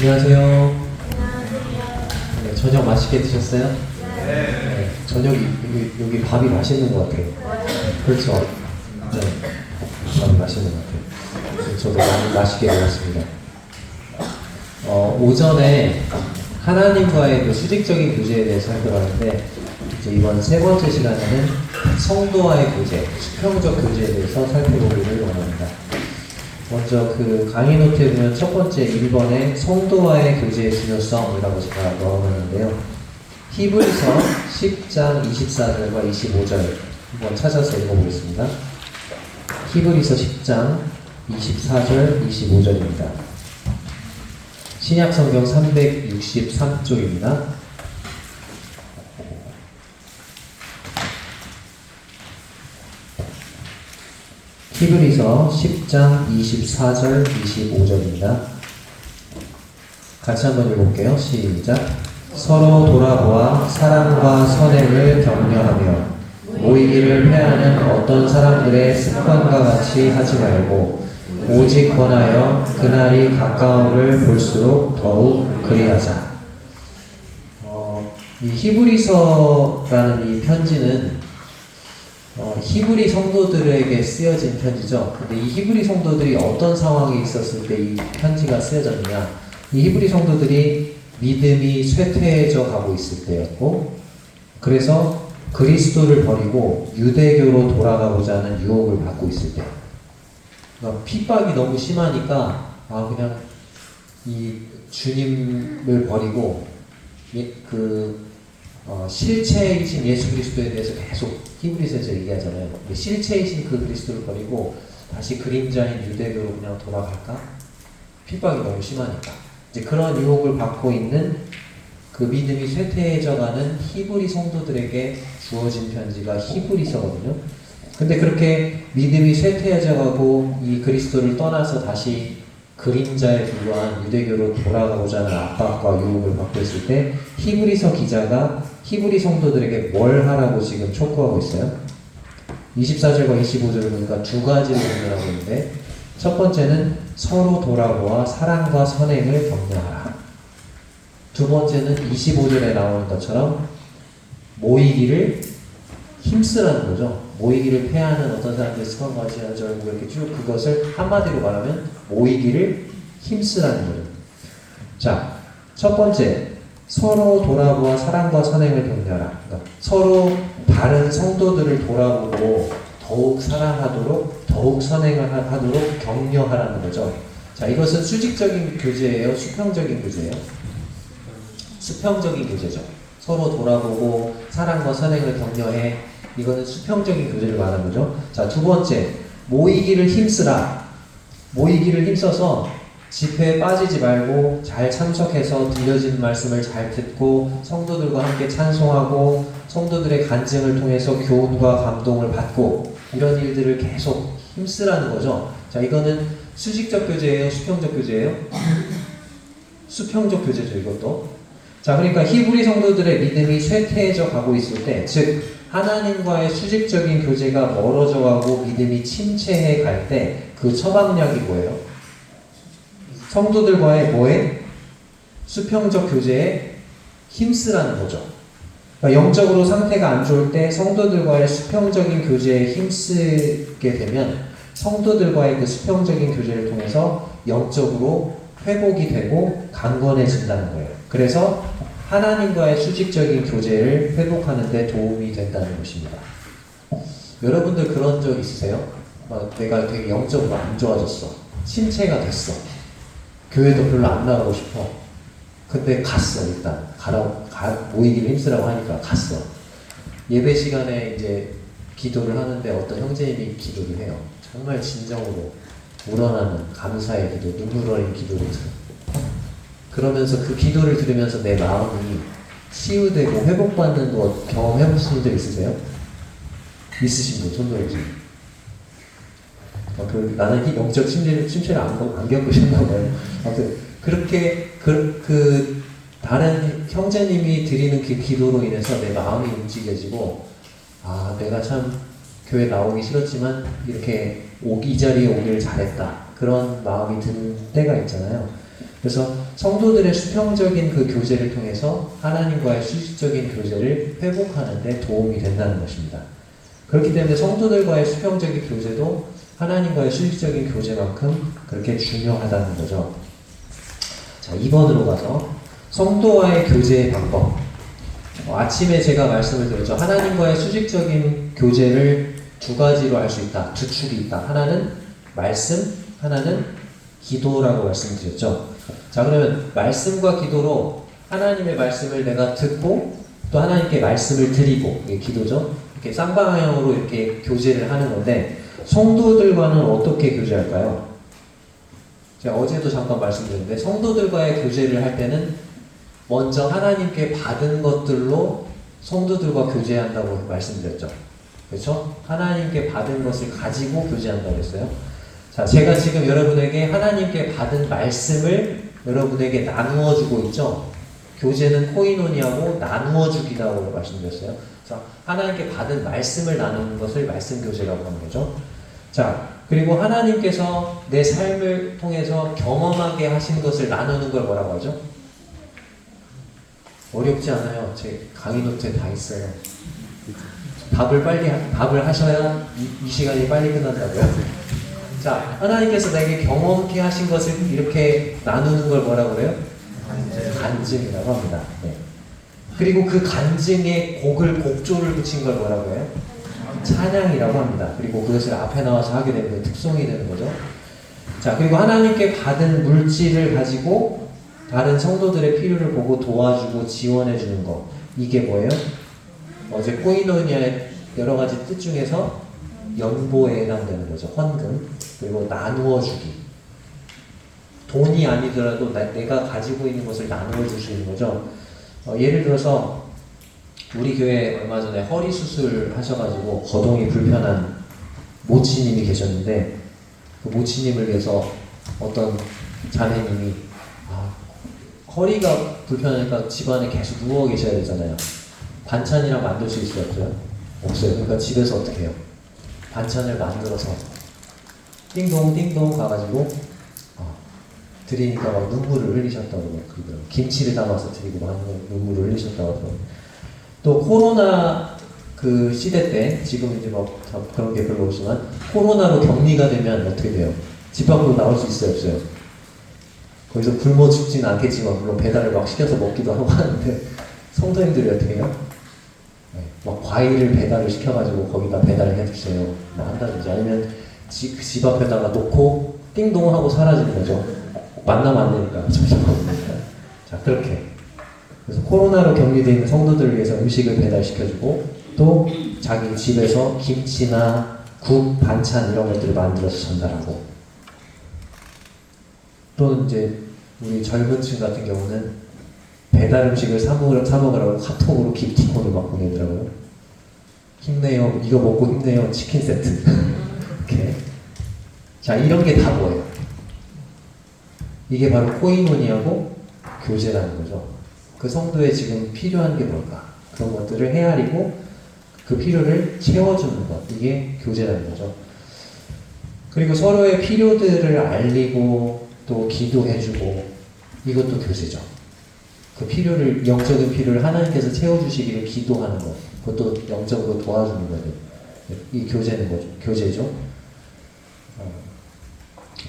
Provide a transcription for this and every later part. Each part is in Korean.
안녕하세요. 네, 저녁 맛있게 드셨어요? 네. 저녁이 여기 밥이 맛있는 것 같아요. 그렇죠? 네. 밥이 맛있는 것 같아요. 저도 많이 맛있게 먹었습니다. 오전에 하나님과의 그 수직적인 교제에 대해서 살펴봤는데, 이제 이번 세 번째 시간에는 성도와의 교제, 수평적 교제에 대해서 살펴보기를 원합니다. 먼저 그 강의 노트에 보면 첫 번째 1번에 성도와의 교제의 중요성이라고 제가 넣어놨는데요. 히브리서 10장 24절과 25절 한번 찾아서 읽어보겠습니다. 히브리서 10장 24절 25절입니다. 신약성경 363쪽입니다. 히브리서 10장 24절 25절입니다. 같이 한번 읽어볼게요. 시작. 서로 돌아보아 사랑과 선행을 격려하며 모이기를 패하는 어떤 사람들의 습관과 같이 하지 말고 오직 권하여 그날이 가까움을 볼수록 더욱 그리하자. 이 히브리서라는 이 편지는 히브리 성도들에게 쓰여진 편지죠. 근데 이 히브리 성도들이 어떤 상황에 있었을 때 이 편지가 쓰여졌느냐? 이 히브리 성도들이 믿음이 쇠퇴해져 가고 있을 때였고, 그래서 그리스도를 버리고 유대교로 돌아가고자 하는 유혹을 받고 있을 때, 그러니까 핍박이 너무 심하니까 그냥 이 주님을 버리고 실체이신 예수 그리스도에 대해서 계속 히브리서에서 얘기하잖아요. 실체이신 그 그리스도를 버리고 다시 그림자인 유대교로 그냥 돌아갈까? 핍박이 너무 심하니까. 이제 그런 유혹을 받고 있는 그 믿음이 쇠퇴해져가는 히브리 성도들에게 주어진 편지가 히브리서거든요. 근데 그렇게 믿음이 쇠퇴해져가고 이 그리스도를 떠나서 다시 그림자에 불과한 유대교로 돌아가고자 하는 압박과 유혹을 받고 있을 때 히브리서 기자가 히브리 성도들에게 뭘 하라고 지금 촉구하고 있어요? 24절과 25절을 보니까 두 가지를 의미하고 있는데, 첫 번째는 서로 돌아보아 사랑과 선행을 격려하라. 두 번째는 25절에 나오는 것처럼 모이기를 힘쓰라는 거죠. 모이기를 패하는 어떤 사람들의 습관과 같이 하지 말고 이렇게 쭉 그것을 한마디로 말하면 모이기를 힘쓰라는 거죠. 자, 첫 번째, 서로 돌아보아 사랑과 선행을 격려하라. 그러니까 서로 다른 성도들을 돌아보고 더욱 사랑하도록, 더욱 선행을 하도록 격려하라는 거죠. 자, 이것은 수직적인 교제예요? 수평적인 교제예요? 수평적인 교제죠. 서로 돌아보고 사랑과 선행을 격려해. 이거는 수평적인 교제를 말하는 거죠. 자, 두 번째, 모이기를 힘쓰라. 모이기를 힘써서 집회에 빠지지 말고 잘 참석해서 들려지는 말씀을 잘 듣고 성도들과 함께 찬송하고 성도들의 간증을 통해서 교훈과 감동을 받고 이런 일들을 계속 힘쓰라는 거죠. 자, 이거는 수직적 교제예요? 수평적 교제예요? 수평적 교제죠, 이것도. 자, 그러니까 히브리 성도들의 믿음이 쇠퇴해져 가고 있을 때, 즉 하나님과의 수직적인 교제가 멀어져 가고 믿음이 침체해 갈 때 그 처방약이 뭐예요? 성도들과의 뭐에? 수평적 교제에 힘쓰라는 거죠. 그러니까 영적으로 상태가 안 좋을 때 성도들과의 수평적인 교제에 힘쓰게 되면 성도들과의 그 수평적인 교제를 통해서 영적으로 회복이 되고 강건해진다는 거예요. 그래서 하나님과의 수직적인 교제를 회복하는 데 도움이 된다는 것입니다. 여러분들 그런 적 있으세요? 내가 되게 영적으로 안 좋아졌어. 침체가 됐어. 교회도 별로 안 나가고 싶어. 근데 갔어. 일단 모이기를 힘쓰라고 하니까 갔어. 예배 시간에 이제 기도를 하는데 어떤 형제님이 기도를 해요. 정말 진정으로 우러나는 감사의 기도, 눈물 어린 기도를 들어요. 그러면서 그 기도를 들으면서 내 마음이 치유되고 회복받는 거 경험해보신 분들 있으세요? 있으신 분 손 들어주세요. 나는 영적 침체를 안 겪으셨나 봐요. 아무튼 그렇게 다른 형제님이 드리는 그 기도로 인해서 내 마음이 움직여지고, 내가 참 교회 나오기 싫었지만 이렇게 이 자리에 오길 잘했다, 그런 마음이 드는 때가 있잖아요. 그래서 성도들의 수평적인 그 교제를 통해서 하나님과의 수직적인 교제를 회복하는 데 도움이 된다는 것입니다. 그렇기 때문에 성도들과의 수평적인 교제도 하나님과의 수직적인 교제만큼 그렇게 중요하다는 거죠. 자, 2번으로 가서 성도와의 교제의 방법. 아침에 제가 말씀을 드렸죠. 하나님과의 수직적인 교제를 두 가지로 할 수 있다. 두 축이 있다. 하나는 말씀, 하나는 기도라고 말씀드렸죠. 자, 그러면 말씀과 기도로 하나님의 말씀을 내가 듣고 또 하나님께 말씀을 드리고, 이게 기도죠. 이렇게 쌍방향으로 이렇게 교제를 하는 건데, 성도들과는 어떻게 교제할까요? 제가 어제도 잠깐 말씀드렸는데, 성도들과의 교제를 할 때는 먼저 하나님께 받은 것들로 성도들과 교제한다고 말씀드렸죠. 그렇죠? 하나님께 받은 것을 가지고 교제한다고 했어요. 자, 제가 지금 여러분에게 하나님께 받은 말씀을 여러분에게 나누어 주고 있죠. 교제는 코이노니아고 나누어 주기라고 말씀드렸어요. 자, 하나님께 받은 말씀을 나누는 것을 말씀 교제라고 하는 거죠. 자, 그리고 하나님께서 내 삶을 통해서 경험하게 하신 것을 나누는 걸 뭐라고 하죠? 어렵지 않아요. 제 강의 노트에 다 있어요. 답을 하셔야 이 시간이 빨리 끝난다고요. 자, 하나님께서 내게 경험케 하신 것을 이렇게 나누는 걸 뭐라고 그래요? 간증이라고 합니다. 네. 그리고 그 간증에 곡조를 붙인 걸 뭐라고 해요? 찬양이라고 합니다. 그리고 그것을 앞에 나와서 하게 되면 특성이 되는 거죠. 자, 그리고 하나님께 받은 물질을 가지고 다른 성도들의 필요를 보고 도와주고 지원해주는 거. 이게 뭐예요? 어제 코이노니아의 여러 가지 뜻 중에서 연보에 해당되는 거죠. 헌금. 그리고 나누어 주기. 돈이 아니더라도 내가 가지고 있는 것을 나누어 줄 수 있는 거죠. 예를 들어서 우리 교회 얼마 전에 허리 수술 하셔가지고 거동이 불편한 모치님이 계셨는데, 그 모치님을 위해서 어떤 자매님이 허리가 불편하니까 집안에 계속 누워 계셔야 되잖아요. 반찬이랑 만들 수 있어요? 없어요? 없어요. 그러니까 집에서 어떻게 해요? 반찬을 만들어서 띵동 띵동 가가지고 드리니까 막 눈물을 흘리셨다고 그러더라고요. 김치를 담아서 드리고 막 눈물을 흘리셨다고 하더라고요. 또 코로나 그 시대 때, 지금 이제 뭐 그런 게 별로 없지만 코로나로 격리가 되면 어떻게 돼요? 집 밖으로 나올 수 있어요? 없어요? 거기서 굶어 죽지는 않겠지만 물론 배달을 막 시켜서 먹기도 하고 하는데, 성도님들이 어떻게 해요? 막 과일을 배달을 시켜가지고 거기다 배달을 해주세요. 뭐 한다든지, 아니면 집 앞에다가 놓고 띵동 하고 사라지는 거죠. 만나면 안 되니까. 자, 그렇게. 그래서 코로나로 격리되어 있는 성도들을 위해서 음식을 배달시켜주고, 또 자기 집에서 김치나 국, 반찬 이런 것들을 만들어서 전달하고, 또 이제 우리 젊은 층 같은 경우는 배달 음식을 사 먹으라고 카톡으로 기프티콘을 막 보내더라고요. 힘내요. 이거 먹고 힘내요. 치킨 세트. 이렇게. 자, 이런 게 다 뭐예요? 이게 바로 코이노니아고 교제라는 거죠. 그 성도에 지금 필요한 게 뭘까? 그런 것들을 헤아리고 그 필요를 채워주는 것. 이게 교제라는 거죠. 그리고 서로의 필요들을 알리고 또 기도해주고, 이것도 교제죠. 그 필요를, 영적인 필요를 하나님께서 채워주시기를 기도하는 것. 그것도 영적으로 도와주는 거죠. 이 교제는 뭐죠? 교제죠.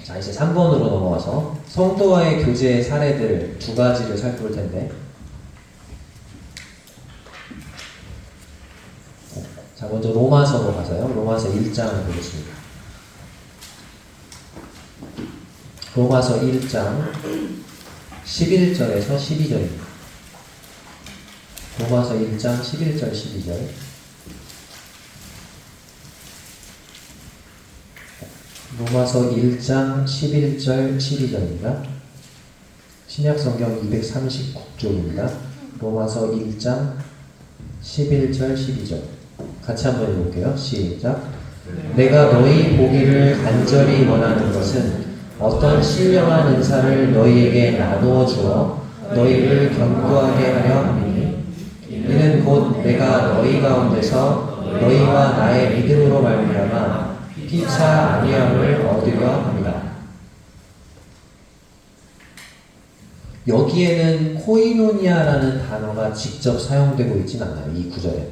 자, 이제 3번으로 넘어가서 성도와의 교제의 사례들 두 가지를 살펴볼 텐데, 자, 먼저 로마서로 가서요. 로마서 1장을 보겠습니다. 로마서 1장 11절에서 12절입니다. 로마서 1장 11절 12절. 로마서 1장 11절 12절입니다. 신약성경 239쪽입니다. 로마서 1장 11절 12절. 같이 한번 읽어볼게요. 시작. 내가 너희 보기를 간절히 원하는 것은 어떤 신령한 은사를 너희에게 나누어 주어 너희를 견고하게 하려 함이니, 이는 곧 내가 너희 가운데서 너희와 나의 믿음으로 말미암아 피차 아니함을 얻으려 합니다. 여기에는 코이노니아라는 단어가 직접 사용되고 있진 않아요. 이 구절에.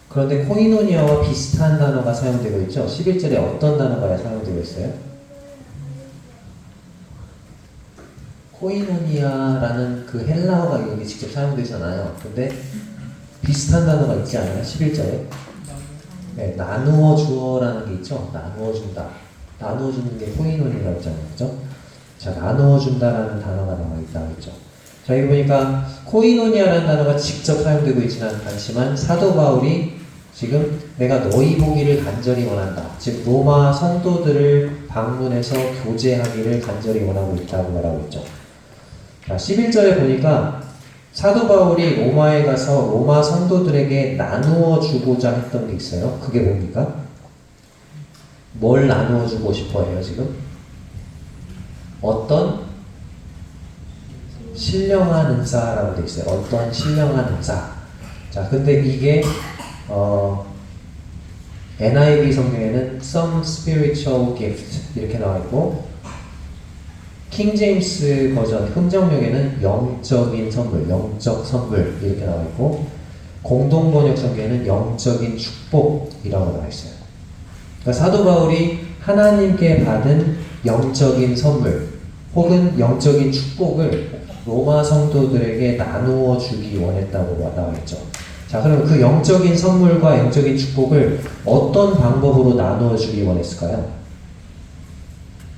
그런데 코이노니아와 비슷한 단어가 사용되고 있죠. 11절에 어떤 단어가 사용되고 있어요? 코이노니아라는 그 헬라어가 여기 직접 사용되잖아요. 근데 비슷한 단어가 있지 않아요? 11절에. 네, 나누어 주어라는 게 있죠. 나누어 준다. 나누어 주는 게 코이노니아라고 했잖아요. 그죠? 자, 나누어 준다라는 단어가 나와 있다고 했죠. 자, 여기 보니까 코이노니아라는 단어가 직접 사용되고 있지는 않지만 사도 바울이 지금 내가 너희 보기를 간절히 원한다. 즉 로마 성도들을 방문해서 교제하기를 간절히 원하고 있다고 말하고 있죠. 자, 11절에 보니까 사도 바울이 로마에 가서 로마 성도들에게 나누어 주고자 했던 게 있어요. 그게 뭡니까? 뭘 나누어 주고 싶어 해요, 지금? 어떤 신령한 은사라고 되어 있어요. 어떤 신령한 은사. 자, 근데 이게 NIV 성경에는 some spiritual gift 이렇게 나와 있고 킹 제임스 버전 흥정역에는 영적인 선물, 영적 선물 이렇게 나와 있고 공동 번역 성경에는 영적인 축복이라고 나와 있어요. 그러니까 사도 바울이 하나님께 받은 영적인 선물 혹은 영적인 축복을 로마 성도들에게 나누어 주기 원했다고 나와 있죠. 자, 그럼 그 영적인 선물과 영적인 축복을 어떤 방법으로 나누어 주기 원했을까요?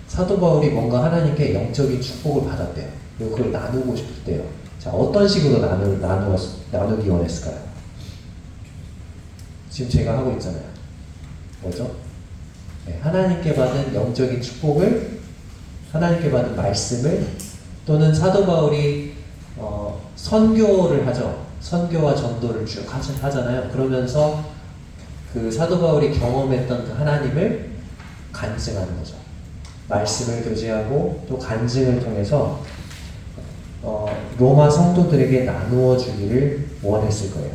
사도 바울이 뭔가 하나님께 영적인 축복을 받았대요. 그리고 그걸 나누고 싶대요. 자, 어떤 식으로 나누기 원했을까요? 지금 제가 하고 있잖아요. 뭐죠? 네, 하나님께 받은 영적인 축복을, 하나님께 받은 말씀을, 또는 사도 바울이 선교를 하죠. 선교와 전도를 쭉 하잖아요. 그러면서 그 사도 바울이 경험했던 그 하나님을 간증하는 거죠. 말씀을 교제하고 또 간증을 통해서 로마 성도들에게 나누어 주기를 원했을 거예요.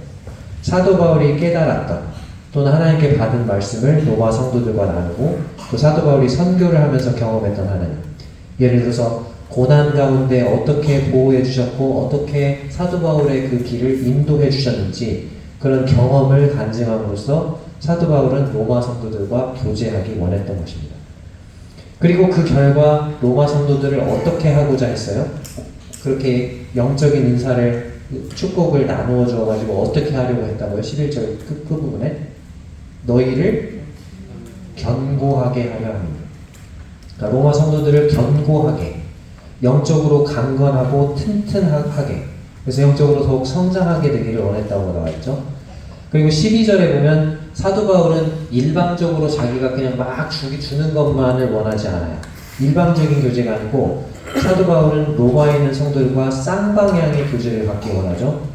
사도 바울이 깨달았던 또는 하나님께 받은 말씀을 로마 성도들과 나누고 또 사도 바울이 선교를 하면서 경험했던 하나님. 예를 들어서 고난 가운데 어떻게 보호해 주셨고 어떻게 사도 바울의 그 길을 인도해 주셨는지 그런 경험을 간증함으로써 사도 바울은 로마 성도들과 교제하기 원했던 것입니다. 그리고 그 결과 로마 성도들을 어떻게 하고자 했어요? 그렇게 영적인 은사를 축복을 나누어 주어가지고 어떻게 하려고 했다고요? 11절 그 부분에 너희를 견고하게 하려 합니다. 그러니까 로마 성도들을 견고하게 영적으로 강건하고 튼튼하게 그래서 영적으로 더욱 성장하게 되기를 원했다고 나와 있죠. 그리고 12절에 보면 사도 바울은 일방적으로 자기가 그냥 막 주는 것만을 원하지 않아요. 일방적인 교제가 아니고 사도 바울은 로마에 있는 성도들과 쌍방향의 교제를 갖기 원하죠.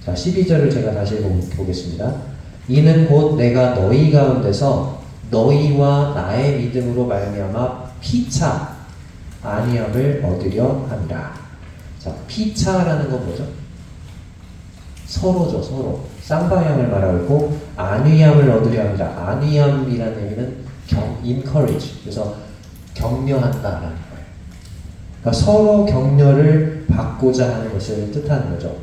자, 12절을 제가 다시 보겠습니다. 이는 곧 내가 너희 가운데서 너희와 나의 믿음으로 말미암아 피차 안위함을 얻으려 함이라. 자, 피차라는 건 뭐죠? 서로죠, 서로. 쌍방향을 말하고 있고 안위함을 얻으려 합니다. 안위함이라는 의미는 encourage, 그래서 격려한다라는 거예요. 그러니까 서로 격려를 받고자 하는 것을 뜻하는 거죠.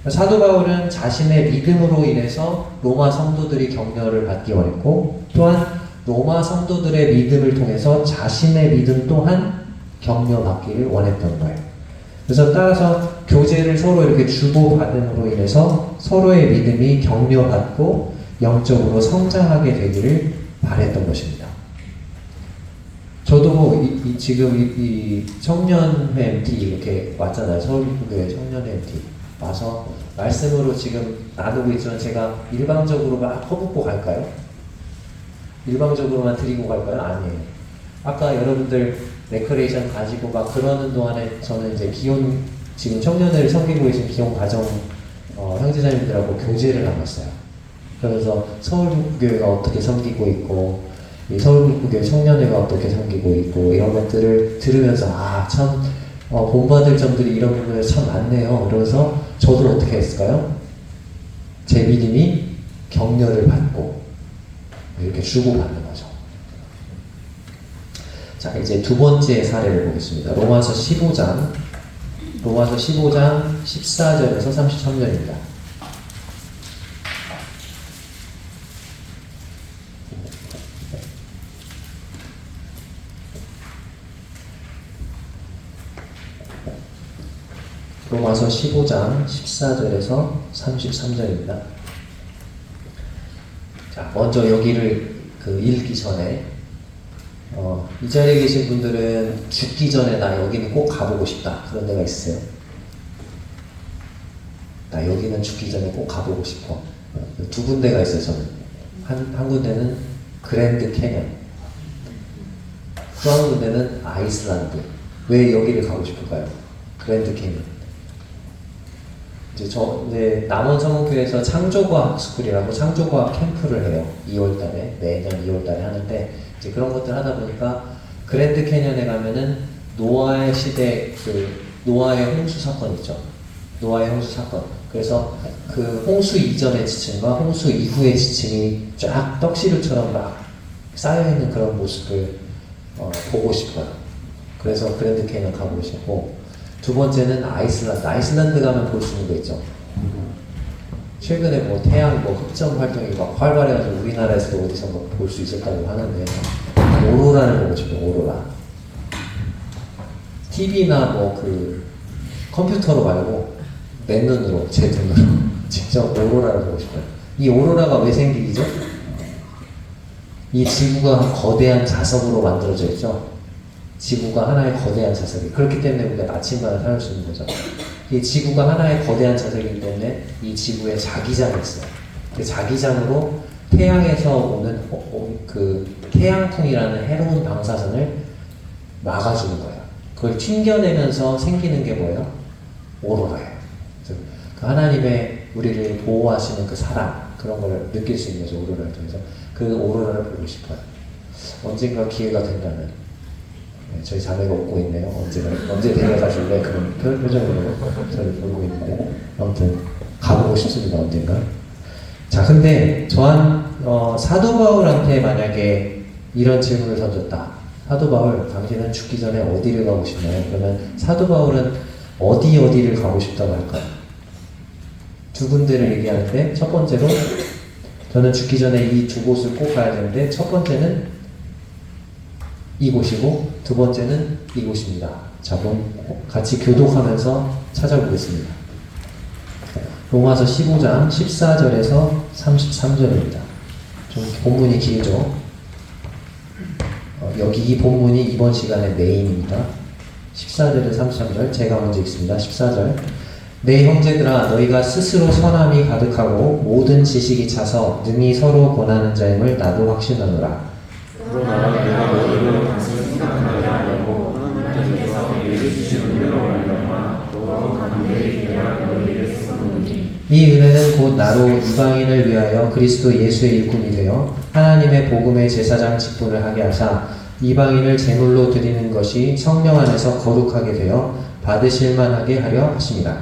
사도 바울은 자신의 믿음으로 인해서 로마 성도들이 격려를 받기 원했고 또한 로마 성도들의 믿음을 통해서 자신의 믿음 또한 격려받기를 원했던 거예요. 그래서 따라서 교제를 서로 이렇게 주고받음으로 인해서 서로의 믿음이 격려받고 영적으로 성장하게 되기를 바랬던 것입니다. 저도 지금 이 청년회 MT 이렇게 왔잖아요. 서울교회 청년회 MT 와서 말씀으로 지금 나누고 있지만 제가 일방적으로 막 퍼붓고 갈까요? 일방적으로만 드리고 갈까요? 아니에요. 아까 여러분들 레크레이션 가지고 막 그러는 동안에 저는 이제 기혼, 지금 청년회를 섬기고 계신 기혼 가정 형제자님들하고 교제를 나눴어요. 그러면서 서울교회가 어떻게 섬기고 있고 이 서울교회 청년회가 어떻게 섬기고 있고 이런 것들을 들으면서 참 본받을 점들이 이런 부분에 참 많네요. 그러면서 저도 어떻게 했을까요? 제 믿음이 격려를 받고 이렇게 주고받는 거죠. 자, 이제 두 번째 사례를 보겠습니다. 로마서 15장 로마서 15장 14절에서 33절입니다. 로마서 15장 14절에서 33절입니다. 자, 먼저 여기를 읽기 전에 이 자리에 계신 분들은 죽기 전에 나 여기는 꼭 가보고 싶다 그런 데가 있으세요? 나 여기는 죽기 전에 꼭 가보고 싶어. 두 군데가 있어요. 저는 한 군데는 그랜드 캐년, 또 한 군데는 아이슬란드. 왜 여기를 가고 싶을까요? 그랜드 캐년. 이제 남원 성원교회에서 창조과학 스쿨이라고 창조과학 캠프를 해요. 2월달에 매년 2월달에 하는데 이제 그런 것들 하다 보니까 그랜드 캐년에 가면은 노아의 시대 노아의 홍수 사건 있죠. 노아의 홍수 사건. 그래서 그 홍수 이전의 지층과 홍수 이후의 지층이 쫙 떡시루처럼 막 쌓여있는 그런 모습을 보고 싶어요. 그래서 그랜드 캐년 가보고 싶고, 두 번째는 아이슬란드. 아이슬란드 가면 볼 수 있는 거 있죠. 최근에 뭐 태양 흑점 활동이 막 활발해가지고 우리나라에서도 어디선가 볼 수 있었다고 하는데 오로라를 보고 싶어요. 오로라. TV나 컴퓨터로 말고 맨눈으로, 제 눈으로 직접 오로라를 보고 싶어요. 이 오로라가 왜 생기죠? 이 지구가 거대한 자석으로 만들어져 있죠. 지구가 하나의 거대한 자석이. 그렇기 때문에 우리가 나침반을 사용할 수 있는 거죠. 이 지구가 하나의 거대한 자석이기 때문에 이 지구에 자기장이 있어요. 그 자기장으로 태양에서 오는 태양풍이라는 해로운 방사선을 막아주는 거예요. 그걸 튕겨내면서 생기는 게 뭐예요? 오로라예요. 그 하나님의 우리를 보호하시는 그 사랑, 그런 걸 느낄 수 있는 거죠. 오로라를 통해서. 그 오로라를 보고 싶어요. 언젠가 기회가 된다면. 저희 자매가 웃고 있네요. 언제 데려가 줄래? 그런 표정으로 저를 보고 있는데, 아무튼 가보고 싶습니다. 언젠가. 자, 근데 사도 바울한테 만약에 이런 질문을 던졌다. 사도 바울, 당신은 죽기 전에 어디를 가고 싶나요? 그러면 사도 바울은 어디를 가고 싶다고 할까요? 두 군데를 얘기하는데, 첫 번째로 저는 죽기 전에 이 두 곳을 꼭 가야 되는데, 첫 번째는 이곳이고 두 번째는 이곳입니다. 자, 같이 교독하면서 찾아보겠습니다. 로마서 15장 14절에서 33절입니다. 좀 본문이 길죠. 여기 이 본문이 이번 시간의 메인입니다. 14절에서 33절 제가 먼저 읽습니다. 14절 내 형제들아 너희가 스스로 선함이 가득하고 모든 지식이 차서 능히 서로 권하는 자임을 나도 확신하노라. 그러나 내가 너희를 당신을 생각하지 아니하고 하나님께서 너희를 주신 은혜로 말미암아 너와 관계에 대하여 너희를 쓰노니 이 은혜는 곧 나로 이방인을 위하여 그리스도 예수의 일꾼이 되어 하나님의 복음의 제사장 직분을 하게 하사 이방인을 제물로 드리는 것이 성령 안에서 거룩하게 되어 받으실 만하게 하려 하십니다.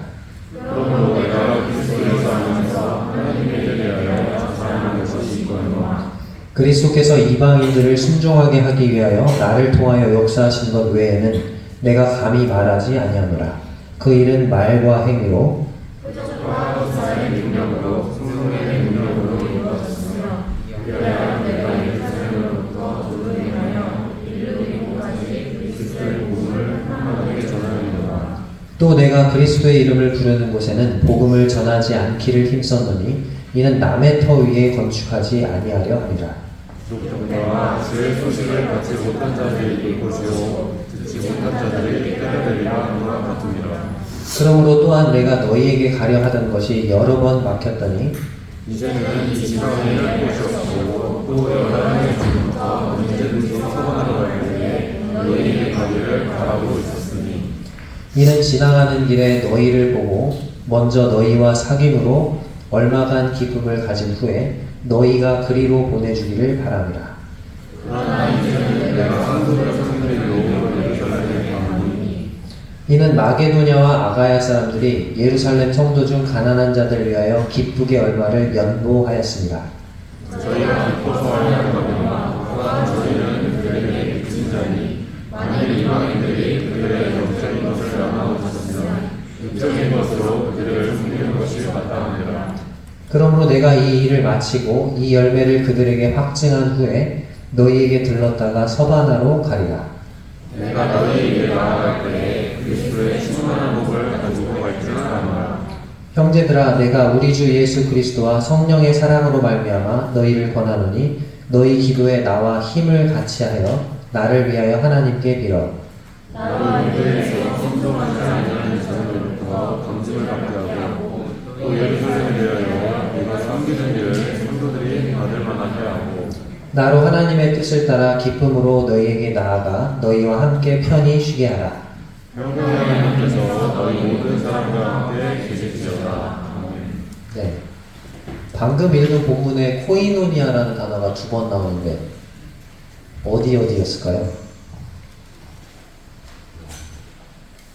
그러므로 내가 그리스도 예수 안에서 하나님에 대하여 자랑하는 것이 이거니와 그리스도께서 이방인들을 순종하게 하기 위하여 나를 통하여 역사하신 것 외에는 내가 감히 말하지 아니하노라. 그 일은 말과 행위로 표적과 기사의 능력으로 성령의 능력으로 이루어졌으며 이어야 내가 예루살렘으로부터 조르게 하여 일루리고까지 그리스도의 복음을 한마디에 전하느니라. 또 내가 그리스도의 이름을 부르는 곳에는 복음을 전하지 않기를 힘썼노니 이는 남의 터 위에 건축하지 아니하려 함이라. 누군가와 주의 소식을 받지 못한 자들이 이곳이요 듣지 못한 자들이 깨달으리라 하노라 같으니라. 그러므로 또한 내가 너희에게 가려 하던 것이 여러 번 막혔더니 이제는 이 지방에 곳이 없고 또 여러 해의 지금부터 언제든지 서원하러 갈 때에 너희에게 가기를 바라고 있었으니 이는 지나가는 길에 너희를 보고 먼저 너희와 사귐으로 얼마간 기쁨을 가진 후에 너희가 그리로 보내주기를 바랍니다. 그러나 이제는 내가 한국을 성들이로 예루살렘에 가노니 이는 마게도냐와 아가야 사람들이 예루살렘 성도 중 가난한 자들 위하여 기쁘게 얼마를 연보하였습니다. 저희가 기뻐서 하려는 거니와 또한 저희는 그들에게 빚진 자니 만일 이방인들이 그들의 영적인 것을 나눠주셨으면 그러므로 내가 이 일을 마치고 이 열매를 그들에게 확증한 후에 너희에게 들렀다가 서바나로 가리라. 내가 너희에게 나아갈 때에 그리스도의 충만한 복을 가지고 갈 줄 아노라. 형제들아, 내가 우리 주 예수 그리스도와 성령의 사랑으로 말미암아 너희를 권하노니 너희 기도에 나와 힘을 같이 하여 나를 위하여 하나님께 빌어. 나로 유대에서 성도만 아니하는 자들로부터 검증을 받게 하고 또 예루살렘에 대하여 내가 섬기는 일을 성도들이 받을 만하게 하고 나로 하나님의 뜻을 따라 기쁨으로 너희에게 나아가 너희와 함께 편히 쉬게 하라. 평강의 하나님께서 너희 모든 사람과 함께 계실지어다. 아멘. 네. 방금 읽은 본문에 코이노니아라는 단어가 2번 나오는데 어디였을까요?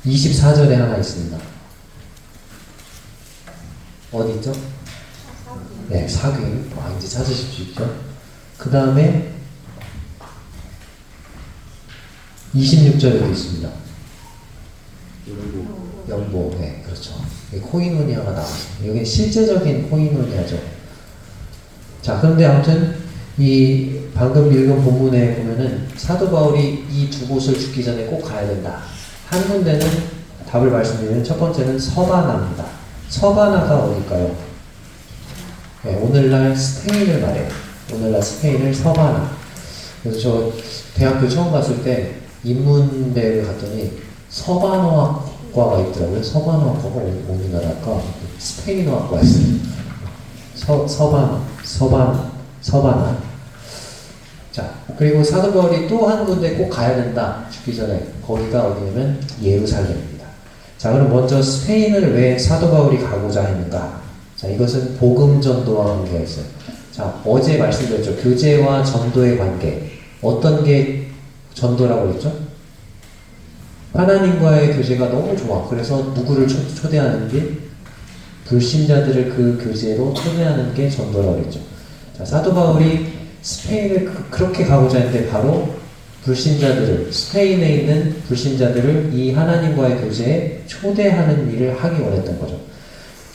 24절에 하나 있습니다. 어디 있죠? 네, 사귀. 이제 찾으실 수 있죠? 그 다음에 26절에도 있습니다. 연보. 네, 그렇죠. 코이노니아가 나왔습니다. 여기 실제적인 코이노니아죠. 자, 그런데 아무튼 이 방금 읽은 본문에 보면은 사도 바울이 이 두 곳을 죽기 전에 꼭 가야 된다. 한 군데는 답을 말씀드리면 첫 번째는 서바나입니다. 서바나가 어딜까요? 네, 오늘날 스페인을 말해요. 오늘날 스페인을 서바나. 그래서 저 대학교 처음 갔을 때 인문대를 갔더니 서바노학과가 있더라고요. 서바노학과가 우리나라과 스페인어학과였어요. 서바나. 자, 그리고 사도 바울이 또 한 군데 꼭 가야 된다. 죽기 전에. 거기가 어디냐면 예루살렘입니다. 자, 그럼 먼저 스페인을 왜 사도 바울이 가고자 했는가? 자, 이것은 복음 전도와 관계가 있어요. 자, 어제 말씀드렸죠. 교제와 전도의 관계. 어떤 게 전도라고 했죠? 하나님과의 교제가 너무 좋아. 그래서 누구를 초대하는지 불신자들을 그 교제로 초대하는 게 전도라고 했죠. 자, 사도 바울이 스페인을 그렇게 가고자 했는데 바로 불신자들을, 스페인에 있는 불신자들을 이 하나님과의 교제에 초대하는 일을 하기 원했던 거죠.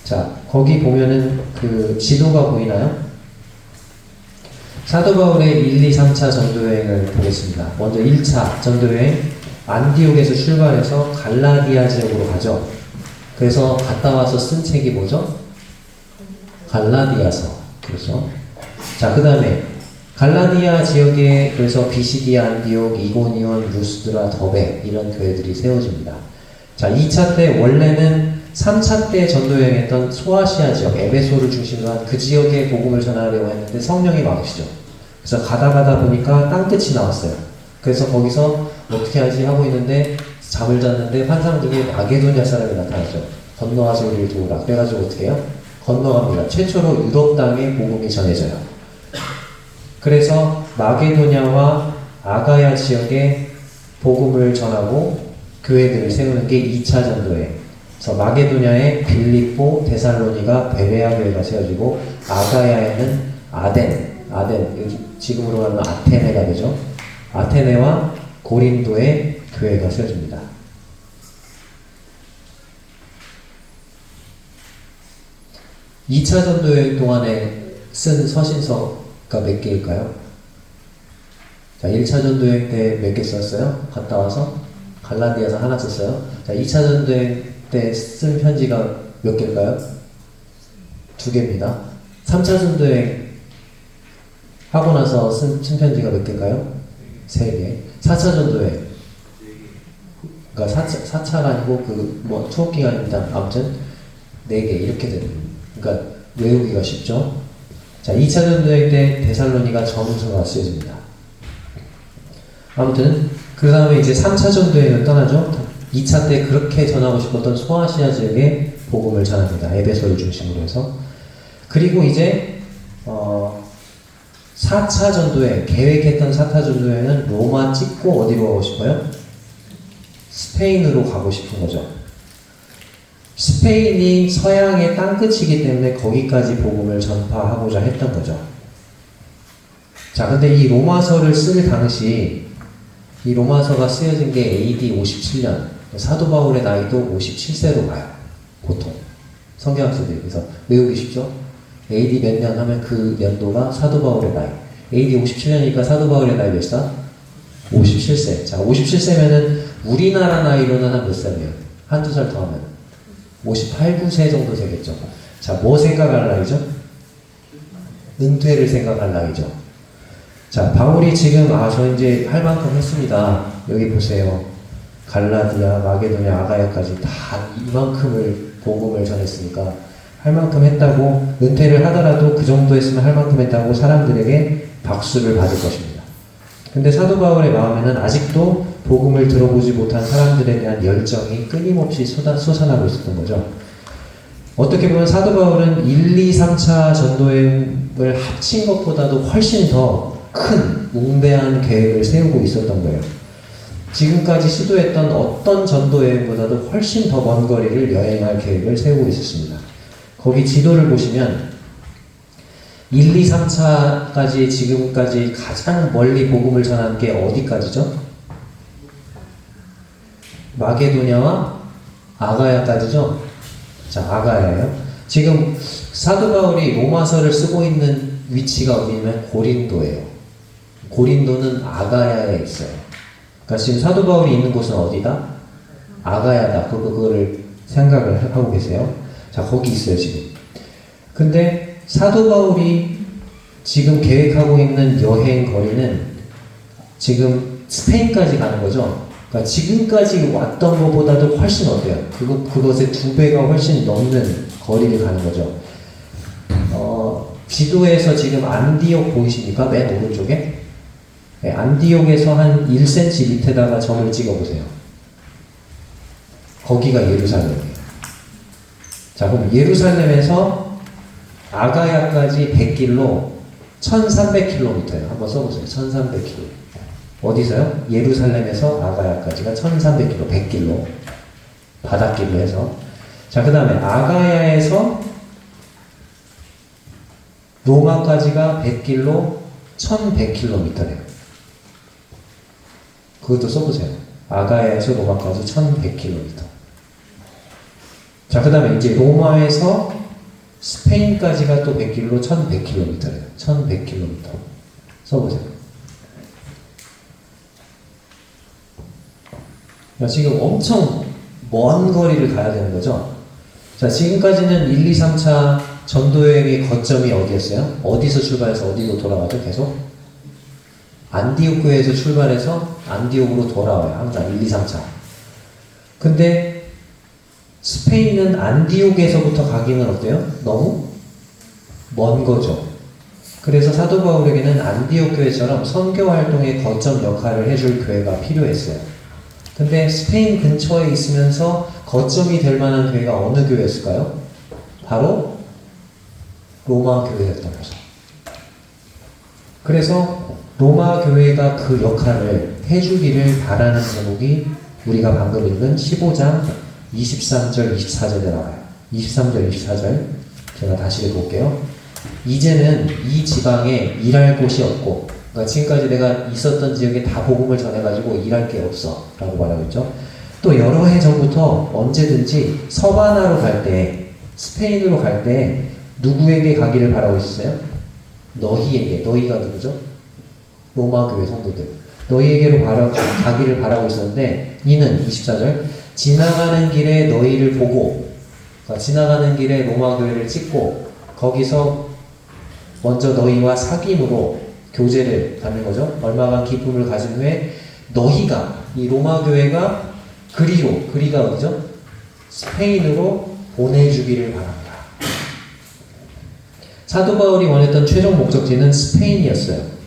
자, 거기 보면은 그 지도가 보이나요? 사도 바울의 1, 2, 3차 전도여행을 보겠습니다. 먼저 1차 전도여행, 안디옥에서 출발해서 갈라디아 지역으로 가죠. 그래서 갔다 와서 쓴 책이 뭐죠? 갈라디아서. 그래서 자, 그 다음에 갈라디아 지역에 그래서 비시디아, 안디옥, 이고니온, 루스드라, 더베 이런 교회들이 세워집니다. 자, 2차 때 원래는 3차 때 전도여행했던 소아시아 지역, 에베소를 중심으로 한 그 지역에 복음을 전하려고 했는데 성령이 막으시죠. 그래서 가다 보니까 땅끝이 나왔어요. 그래서 거기서 어떻게 하지 하고 있는데 잠을 잤는데 환상 중에 마게도냐 사람이 나타났죠. 건너와서 우리를 도우라. 그래가지고 어떻게 해요? 건너갑니다. 최초로 유럽 땅에 복음이 전해져요. 그래서 마게도냐와 아가야 지역에 복음을 전하고 교회들을 세우는 게 2차 전도여행. 그래서 마게도냐에 빌립보, 데살로니가, 베레아 교회가 세워지고 아가야에는 아덴, 여기 지금으로 하면 아테네가 되죠. 아테네와 고린도의 교회가 세워집니다. (2차) 전도여행 동안에 쓴 서신서가 몇 개일까요? 자, 1차 전도여행 때 몇 개 썼어요? 갔다 와서 갈라디아서 하나 썼어요. 자, 2차 전도여행 때 쓴 편지가 몇 개일까요? 2개입니다. 3차 전도여행 하고 나서 쓴 편지가 몇 개일까요? 3개. 4차 전도여행. 그러니까 4차가 아니고 투어 기간입니다. 아무튼 4개 이렇게 됩니다. 그러니까 외우기가 쉽죠. 자, 2차 전도여행 때 데살로니가 전후서가 쓰여집니다. 아무튼 그 다음에 이제 3차 전도여행을 떠나죠. 2차 때 그렇게 전하고 싶었던 소아시아 지역에 복음을 전합니다. 에베소를 중심으로 해서. 그리고 이제 4차 전도여행, 계획했던 4차 전도여행은 로마 찍고 어디로 가고 싶어요? 스페인으로 가고 싶은 거죠. 스페인이 서양의 땅끝이기 때문에 거기까지 복음을 전파하고자 했던 거죠. 자, 근데 이 로마서를 쓸 당시 이 로마서가 쓰여진 게 AD 57년. 사도 바울의 나이도 57세로 가요. 보통 성경학자들이. 그래서 외우기 쉽죠? AD 몇 년 하면 그 연도가 사도 바울의 나이. AD 57년이니까 사도 바울의 나이 몇 살? 57세. 자, 57세면은 우리나라 나이로는 한 몇 살이에요? 한두 살 더 하면 58, 9세 정도 되겠죠. 자, 뭐 생각할 나이죠? 은퇴를 생각할 나이죠. 자, 바울이 지금 저 이제 할 만큼 했습니다. 여기 보세요. 갈라디아, 마게도냐, 아가야까지 다 이만큼을 복음을 전했으니까 할 만큼 했다고, 은퇴를 하더라도 그 정도 했으면 할 만큼 했다고 사람들에게 박수를 받을 것입니다. 근데 사도 바울의 마음에는 아직도 복음을 들어보지 못한 사람들에 대한 열정이 끊임없이 솟아나고 있었던 거죠. 어떻게 보면 사도 바울은 1, 2, 3차 전도여행을 합친 것보다도 훨씬 더 큰 웅대한 계획을 세우고 있었던 거예요. 지금까지 시도했던 어떤 전도여행보다도 훨씬 더 먼 거리를 여행할 계획을 세우고 있었습니다. 거기 지도를 보시면 1, 2, 3차까지 지금까지 가장 멀리 복음을 전한 게 어디까지죠? 마게도냐와 아가야까지죠? 자, 아가야예요. 지금 사도 바울이 로마서를 쓰고 있는 위치가 어디냐면 고린도예요. 고린도는 아가야에 있어요. 그러니까 지금 사도 바울이 있는 곳은 어디다? 아가야다. 그거를 생각을 하고 계세요. 자, 거기 있어요, 지금. 근데 사도 바울이 지금 계획하고 있는 여행 거리는 지금 스페인까지 가는 거죠. 그러니까 지금까지 왔던 것보다도 훨씬 어때요? 그것의 2배가 훨씬 넘는 거리를 가는 거죠. 지도에서 지금 안디옥 보이십니까? 맨 오른쪽에? 네, 안디옥에서 한 1cm 밑에다가 점을 찍어보세요. 거기가 예루살렘이에요. 자, 그럼 예루살렘에서 아가야까지 100길로 1300km예요. 한번 써보세요. 1300km. 어디서요? 예루살렘에서 아가야까지가 1300km, 100길로. 바닷길로 해서. 자, 그 다음에 아가야에서 로마까지가 100길로 1100km래요. 그것도 써보세요. 아가야에서 로마까지 1100km. 자, 그 다음에 이제 로마에서 스페인까지가 또 100길로 1100km래요. 1100km. 써보세요. 지금 엄청 먼 거리를 가야 되는 거죠. 자, 지금까지는 1, 2, 3차 전도여행의 거점이 어디였어요? 어디서 출발해서 어디로 돌아가죠? 계속? 안디옥 교회에서 출발해서 안디옥으로 돌아와요. 항상 1, 2, 3차. 근데 스페인은 안디옥에서부터 가기는 어때요? 너무 먼 거죠. 그래서 사도 바울에게는 안디옥 교회처럼 선교 활동의 거점 역할을 해줄 교회가 필요했어요. 근데 스페인 근처에 있으면서 거점이 될 만한 교회가 어느 교회였을까요? 바로 로마 교회였던 거죠. 그래서 로마 교회가 그 역할을 해주기를 바라는 제목이 우리가 방금 읽은 15장 23절, 24절에 나와요. 23절, 24절 제가 다시 읽어볼게요. 이제는 이 지방에 일할 곳이 없고, 그러니까 지금까지 내가 있었던 지역에 다 복음을 전해가지고 일할 게 없어 라고 말하고 있죠. 또 여러 해 전부터 언제든지 서바나로 갈 때, 스페인으로 갈 때 누구에게 가기를 바라고 있었어요? 너희에게. 너희가 누구죠? 로마 교회 성도들. 너희에게로 가기를 바라고 있었는데, 이는 24절 지나가는 길에 너희를 보고, 그러니까 지나가는 길에 로마 교회를 찍고 거기서 먼저 너희와 사귐으로 교제를 갖는 거죠. 얼마간 기쁨을 가진 후에 너희가, 이 로마 교회가 그리가 어디죠? 스페인으로 보내주기를 바랍니다. 사도 바울이 원했던 최종 목적지는 스페인이었어요.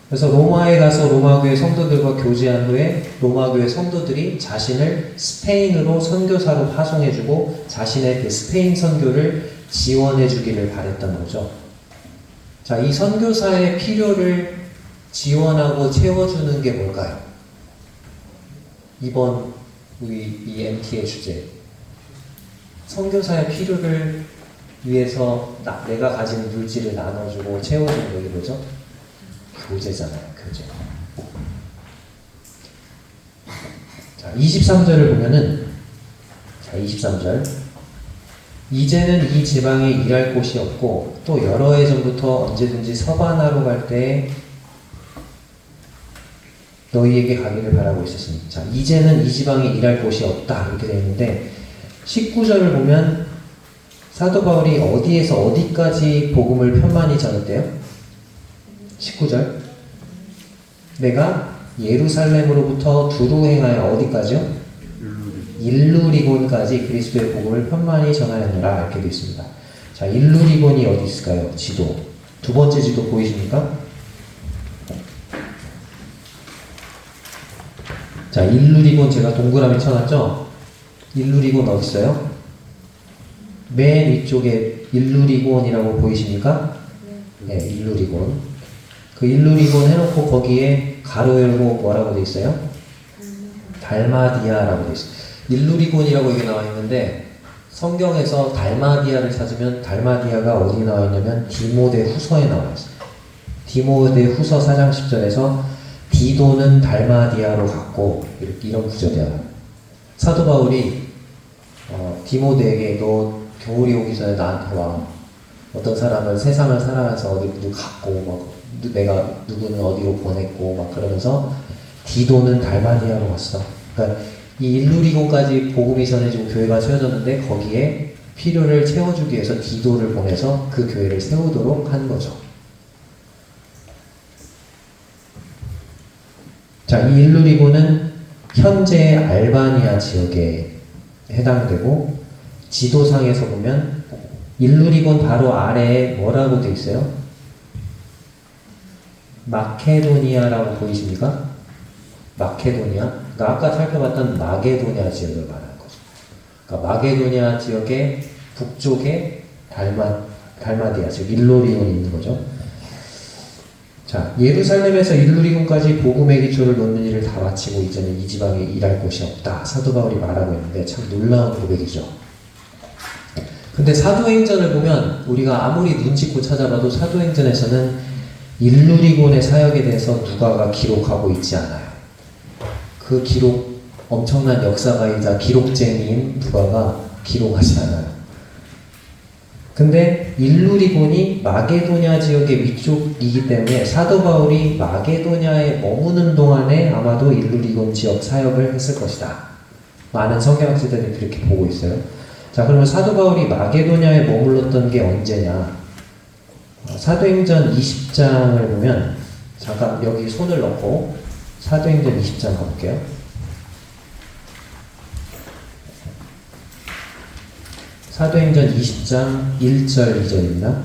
그래서 로마에 가서 로마교회 성도들과 교제한 후에 로마교회 성도들이 자신을 스페인으로 선교사로 파송해주고 자신의 그 스페인 선교를 지원해주기를 바랬던 거죠. 자, 이 선교사의 필요를 지원하고 채워주는 게 뭘까요? 이번 우리 이 MT의 주제. 선교사의 필요를 위해서 내가 가진 물질을 나눠주고 채워주는 게 뭐죠? 교제잖아요, 교제. 자, 23절을 보면은, 자, 23절. 이제는 이 지방에 일할 곳이 없고 또 여러 해 전부터 언제든지 서반하러 갈 때 너희에게 가기를 바라고 있었으니. 자, 이제는 이 지방에 일할 곳이 없다 이렇게 되어 있는데 19절을 보면 사도 바울이 어디에서 어디까지 복음을 편만히 전했대요? 19절. 내가 예루살렘으로부터 두루 행하여 어디까지요? 일루리곤까지 그리스도의 복음을 편만히 전하였노라 이렇게 되어 있습니다. 자, 일루리곤이 어디 있을까요? 지도. 두 번째 지도 보이십니까? 자, 일루리곤 제가 동그라미 쳐놨죠? 일루리곤 어디 있어요? 맨 위쪽에 일루리곤이라고 보이십니까? 네, 일루리곤. 그 일루리곤 해놓고 거기에 가로 열고 뭐라고 돼 있어요? 달마디아라고 돼 있어요. 일루리곤이라고 이게 나와 있는데 성경에서 달마디아를 찾으면 달마디아가 어디 나와 있냐면 디모데 후서에 나와 있어요. 디모데 후서 4장 10절에서 디도는 달마디아로 갔고 이런 구절이야. 사도 바울이 디모데에게 너 겨울이 오기 전에 나한테 와. 어떤 사람은 세상을 살아가면서 어디로 갔고 막 내가 누구는 어디로 보냈고 막 그러면서 디도는 달마디아로 갔어. 그러니까 이 일루리곤까지 복음이 전해지고 교회가 세워졌는데 거기에 필요를 채워주기 위해서 디도를 보내서 그 교회를 세우도록 한 거죠. 자, 이 일루리곤은 현재 알바니아 지역에 해당되고 지도상에서 보면 일루리곤 바로 아래에 뭐라고 되어 있어요? 마케도니아라고 보이십니까? 마케도니아. 그러니까 아까 살펴봤던 마게도니아 지역을 말하는 거죠. 그러니까 마게도니아 지역의 북쪽에 달마디아, 즉 일루리곤이 있는 거죠. 자, 예루살렘에서 일루리곤까지 복음의 기초를 놓는 일을 다 마치고 이제는 이 지방에 일할 곳이 없다. 사도 바울이 말하고 있는데 참 놀라운 고백이죠. 근데 사도행전을 보면 우리가 아무리 눈치껏 찾아봐도 사도행전에서는 일루리곤의 사역에 대해서 누가가 기록하고 있지 않아요. 그 기록, 엄청난 역사가이자 기록쟁이인 누가가 기록하지 않아요. 근데 일루리곤이 마게도냐 지역의 위쪽이기 때문에 사도 바울이 마게도냐에 머무는 동안에 아마도 일루리곤 지역 사역을 했을 것이다. 많은 성경학자들이 그렇게 보고 있어요. 자, 그러면 사도 바울이 마게도냐에 머물렀던 게 언제냐? 사도행전 20장을 보면 잠깐 여기 손을 넣고 사도행전 20장 가볼게요. 사도행전 20장 1절 2절입니다.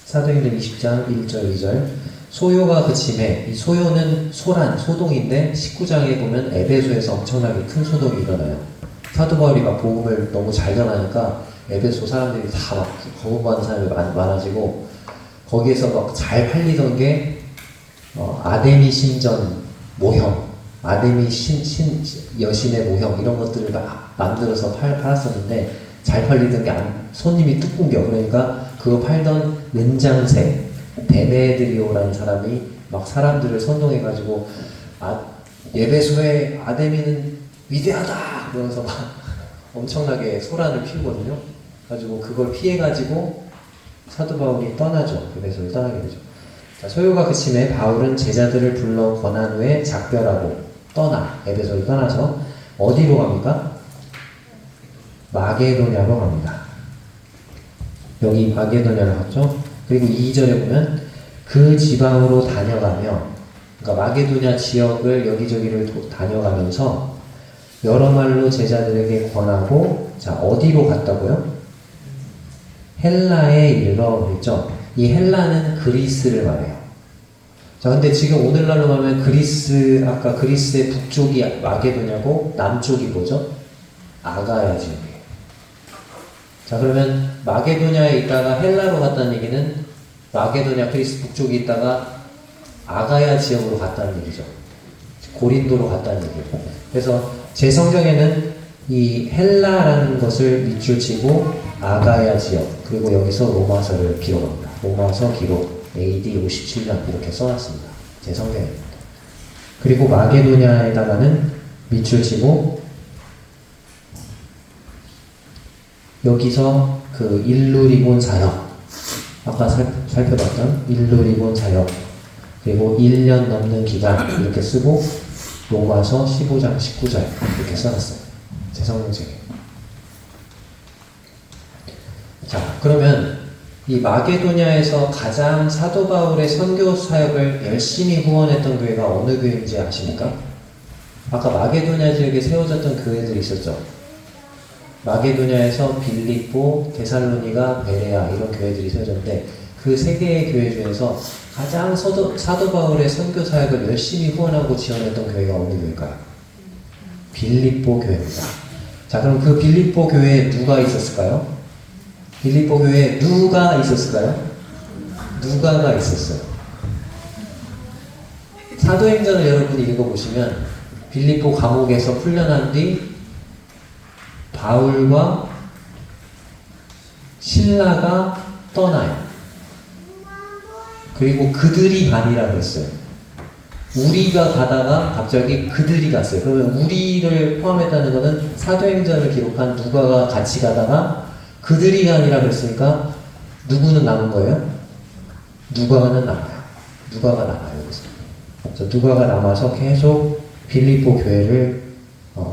사도행전 20장 1절 2절. 소요가 그침에, 이 소요는 소동인데 19장에 보면 에베소에서 엄청나게 큰 소동이 일어나요. 사도 바울이 막 복음을 너무 잘 전하니까 에베소 사람들이 다 막 거부받는 사람이 많아지고 거기에서 막 잘 팔리던 게 아데미 신전 모형, 아데미 여신의 모형 이런 것들을 막 만들어서 팔았었는데 잘 팔리던 게 손님이 뚝 끊겨. 그러니까 그거 팔던 은장세 데메드리오라는 사람이 막 사람들을 선동해가지고 예배소의 아데미는 위대하다 그러면서 막 엄청나게 소란을 피우거든요. 가지고 그걸 피해가지고 사도 바울이 떠나죠. 에베소를 떠나게 되죠. 자, 소요가 그침에 바울은 제자들을 불러 권한 후에 작별하고 에베소를 떠나서 어디로 갑니까? 마게도냐로 갑니다. 여기 마게도냐로 갔죠. 그리고 2절에 보면 그 지방으로 다녀가며, 그러니까 마게도냐 지역을 여기저기를 다녀가면서 여러 말로 제자들에게 권하고, 자, 어디로 갔다고요? 헬라에 이르러 그랬죠. 이 헬라는 그리스를 말해요. 자, 근데 지금 오늘날로 가면 아까 그리스의 북쪽이 마게도냐고 남쪽이 뭐죠? 아가야 지역이에요. 자, 그러면 마게도냐에 있다가 헬라로 갔다는 얘기는 마게도냐 그리스 북쪽에 있다가 아가야 지역으로 갔다는 얘기죠. 고린도로 갔다는 얘기예요. 그래서 제 성경에는 이 헬라라는 것을 밑줄 치고 아가야 지역, 그리고 여기서 로마서를 기록합니다. 로마서 기록. AD 57년 이렇게 써놨습니다. 제 성경입니다. 그리고 마게도냐에다가는 밑줄 치고 여기서 그 일루리곤 사역, 아까 살펴봤던 일루리곤 사역, 그리고 1년 넘는 기간 이렇게 쓰고 로마서 15장 19절 이렇게 써놨어요. 제 성경책에. 자, 그러면 이 마게도냐에서 가장 사도 바울의 선교 사역을 열심히 후원했던 교회가 어느 교회인지 아십니까? 아까 마게도냐 지역에 세워졌던 교회들이 있었죠. 마게도냐에서 빌립보, 데살로니가, 베레아 이런 교회들이 세워졌는데 그 세 개의 교회 중에서 가장 사도 바울의 선교 사역을 열심히 후원하고 지원했던 교회가 어느 교회일까요? 빌립보 교회입니다. 자, 그럼 그 빌립보 교회에 누가 있었을까요? 빌립보 교회에 누가 있었을까요? 누가가 있었어요. 사도행전을 여러분이 읽어보시면 빌립보 감옥에서 풀려난 뒤 바울과 신라가 떠나요. 그리고 그들이 반이라고 했어요. 우리가 가다가 갑자기 그들이 갔어요. 그러면 우리를 포함했다는 것은 사도행전을 기록한 누가가 같이 가다가 그들이 아니라 그랬으니까 누구는 남은 거예요? 누가는 남아요. 누가가 남아요. 그래서 누가가 남아서 계속 빌립보 교회를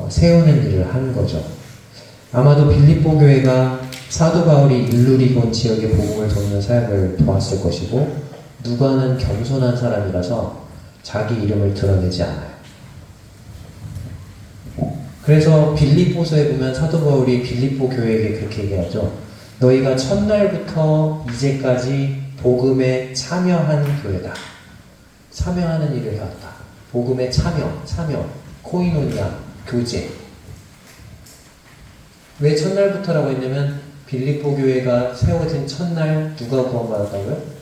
세우는 일을 하는 거죠. 아마도 빌립보 교회가 사도 바울이 일루리곤 지역의 복음을 돕는 사역을 도왔을 것이고 누가는 겸손한 사람이라서 자기 이름을 드러내지 않아요. 그래서 빌립보서에 보면 사도 바울이 빌립보 교회에게 그렇게 얘기하죠. 너희가 첫날부터 이제까지 복음에 참여한 교회다. 참여하는 일을 해왔다. 복음에 참여, 코이노니아, 교제. 왜 첫날부터라고 했냐면 빌립보 교회가 세워진 첫날 누가 구원받았다고요?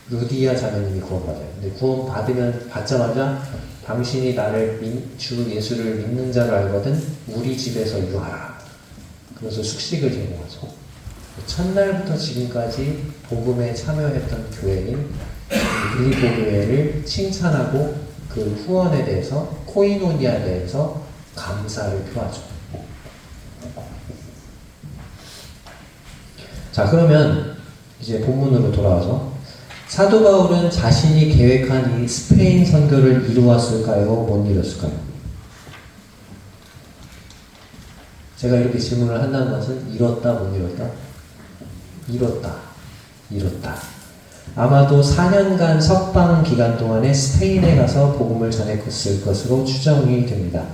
루디아 자매님이 구원받아요. 근데 받자마자 당신이 나를 주 예수를 믿는 자로 알거든 우리 집에서 유하라. 그래서 숙식을 제공하죠. 첫날부터 지금까지 복음에 참여했던 교회인 빌립보 교회를 칭찬하고 그 후원에 대해서 코이노니아에 대해서 감사를 표하죠. 자, 그러면 이제 본문으로 돌아와서 사도 바울은 자신이 계획한 이 스페인 선교를 이루었을까요? 못 이뤘을까요? 제가 이렇게 질문을 한다는 것은 이뤘다, 못 이뤘다? 이뤘다. 아마도 4년간 석방 기간 동안에 스페인에 가서 복음을 전했을 것으로 추정이 됩니다.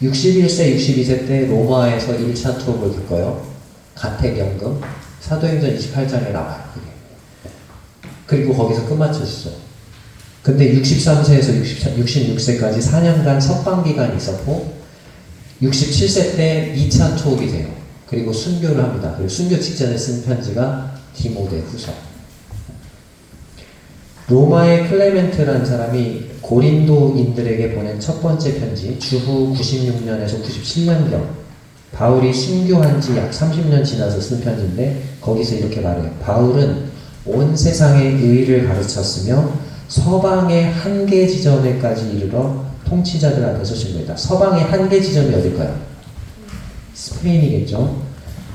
61세, 62세 때 로마에서 1차 투어를 겪어요. 가택연금, 사도행전 28장에 나와요. 그게. 그리고 거기서 끝마쳤죠. 근데 63세에서 66세까지 4년간 석방기간이 있었고 67세 때 2차 투옥이 돼요. 그리고 순교를 합니다. 그리고 순교 직전에 쓴 편지가 디모데 후서. 로마의 클레멘트라는 사람이 고린도인들에게 보낸 첫 번째 편지, 주후 96년에서 97년경 바울이 순교한 지 약 30년 지나서 쓴 편지인데 거기서 이렇게 말해요. 바울은 온 세상의 의를 가르쳤으며 서방의 한계 지점에까지 이르러 통치자들 앞에서 증거했다. 서방의 한계 지점이 어딜까요? 스페인이겠죠.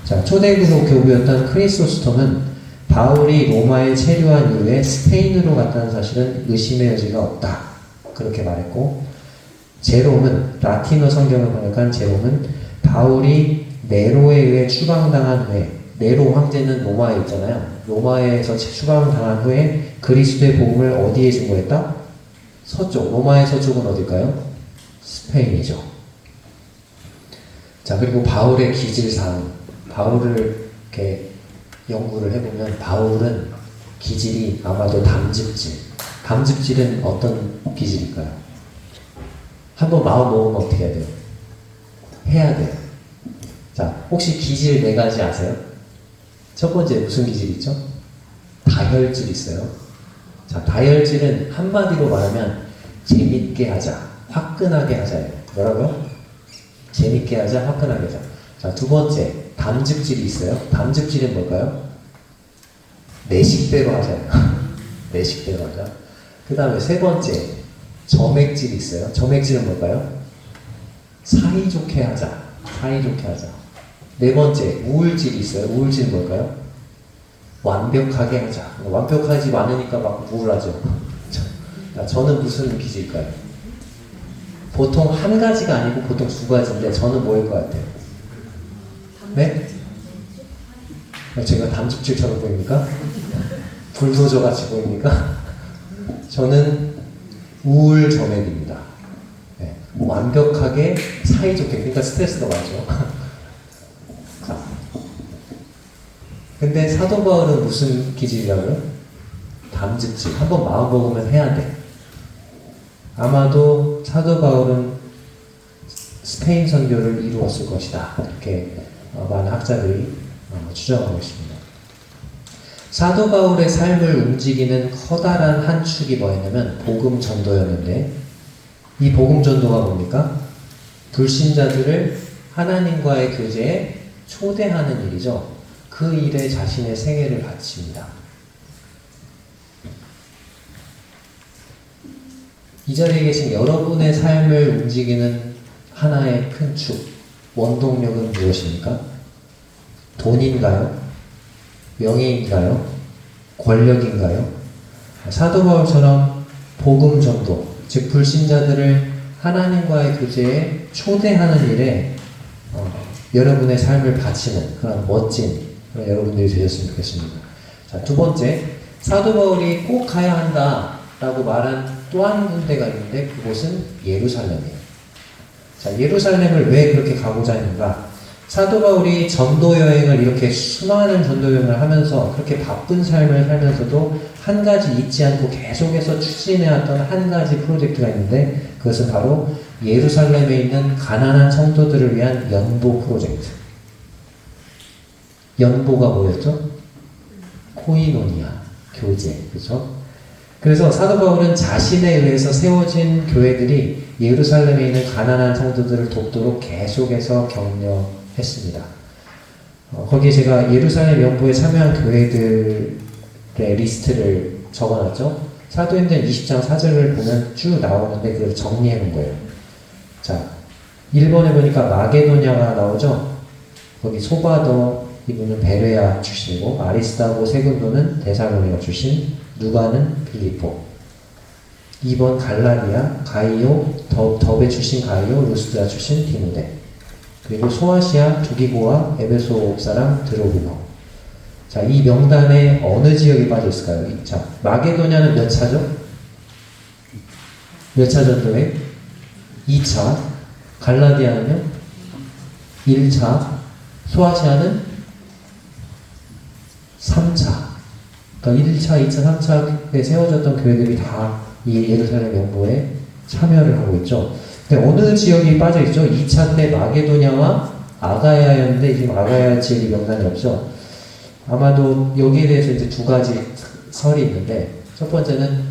자, 초대교회 교부였던 크리소스톰은 바울이 로마에 체류한 이후에 스페인으로 갔다는 사실은 의심의 여지가 없다. 그렇게 말했고, 제롬은 라틴어 성경을 번역한 제롬은 바울이 네로에 의해 추방당한 후에 네로 황제는 로마에 있잖아요. 로마에서 추방당한 후에 그리스도의 복음을 어디에 증거했다? 서쪽. 로마의 서쪽은 어딜까요? 스페인이죠. 자, 그리고 바울의 기질상, 바울을 이렇게 연구를 해보면 바울은 기질이 아마도 담즙질. 담즙질은 어떤 기질일까요? 한번 마음 먹으면 어떻게 해야 돼요? 해야 돼요. 자, 혹시 기질 4가지 아세요? 첫 번째 무슨 기질이 있죠? 다혈질 있어요. 자, 다혈질은 한마디로 말하면 재밌게 하자, 화끈하게 하자예요. 뭐라고요? 재밌게 하자, 화끈하게 하자. 자, 두 번째 담즙질이 있어요. 담즙질은 뭘까요? 내 식대로 하자예요. 내 식대로 하자. 그 다음에 세 번째, 점액질이 있어요. 점액질은 뭘까요? 사이좋게 하자. 사이좋게 하자. 네 번째, 우울질이 있어요. 우울질은 뭘까요? 완벽하게 하자. 완벽하지 않으니까 막 우울하죠. 저는 무슨 기질일까요? 보통 한 가지가 아니고 보통 두 가지인데 저는 뭐일 것 같아요? 네? 제가 담즙질처럼 보입니까? 불도저 같이 보입니까? 저는 우울점액입니다. 네. 완벽하게 사이좋게, 그러니까 스트레스가 많죠. 자, 근데 사도 바울은 무슨 기질이라고요? 담즙질. 한번 마음 먹으면 해야 돼. 아마도 사도 바울은 스페인 선교를 이루었을 것이다. 이렇게 많은 학자들이 추정하고 있습니다. 사도 바울의 삶을 움직이는 커다란 한 축이 뭐였냐면 복음 전도였는데, 이 복음 전도가 뭡니까? 불신자들을 하나님과의 교제에 초대하는 일이죠. 그 일에 자신의 생애를 바칩니다. 이 자리에 계신 여러분의 삶을 움직이는 하나의 큰 축, 원동력은 무엇입니까? 돈인가요? 명예인가요? 권력인가요? 사도 바울처럼 복음 전도, 즉 불신자들을 하나님과의 교제에 초대하는 일에 여러분의 삶을 바치는 그런 멋진 그런 여러분들이 되셨으면 좋겠습니다. 자, 두 번째, 사도 바울이 꼭 가야 한다라고 말한 또 한 군데가 있는데 그곳은 예루살렘이에요. 자, 예루살렘을 왜 그렇게 가고자 했는가? 사도 바울이 전도 여행을 이렇게 수많은 전도 여행을 하면서 그렇게 바쁜 삶을 살면서도 한 가지 잊지 않고 계속해서 추진해왔던 한 가지 프로젝트가 있는데 그것은 바로 예루살렘에 있는 가난한 성도들을 위한 연보 프로젝트. 연보가 뭐였죠? 코이노니아, 교제, 그렇죠? 그래서 사도 바울은 자신에 의해서 세워진 교회들이 예루살렘에 있는 가난한 성도들을 돕도록 계속해서 격려했습니다. 거기에 제가 예루살렘 연보에 참여한 교회들의 리스트를 적어놨죠. 사도행전 20장 4절을 보면 쭉 나오는데 그걸 정리해 놓은 거예요. 자, 1번에 보니까 마게도냐가 나오죠. 거기 소바더, 이분은 베레아 출신이고, 아리스다고 세군도는 데살로니가 출신, 누가는 빌립보. 2번 갈라디아, 가이오, 더베 출신 가이오, 루스드라 출신 디모데. 그리고 소아시아, 두기고와 에베소 사람 드로비노. 자, 이 명단에 어느 지역이 빠져 있을까요? 자, 마게도냐는 몇 차죠? 몇 차 전도회? 2차. 갈라디아는요? 1차. 소아시아는 3차. 그러니까 1차, 2차, 3차에 세워졌던 교회들이 다 이 예루살렘 연보에 참여를 하고 있죠. 근데 어느 지역이 빠져 있죠? 2차 때 마게도냐와 아가야였는데 지금 아가야 지역이 명단이 없죠. 아마도 여기에 대해서 이제 두 가지 설이 있는데, 첫 번째는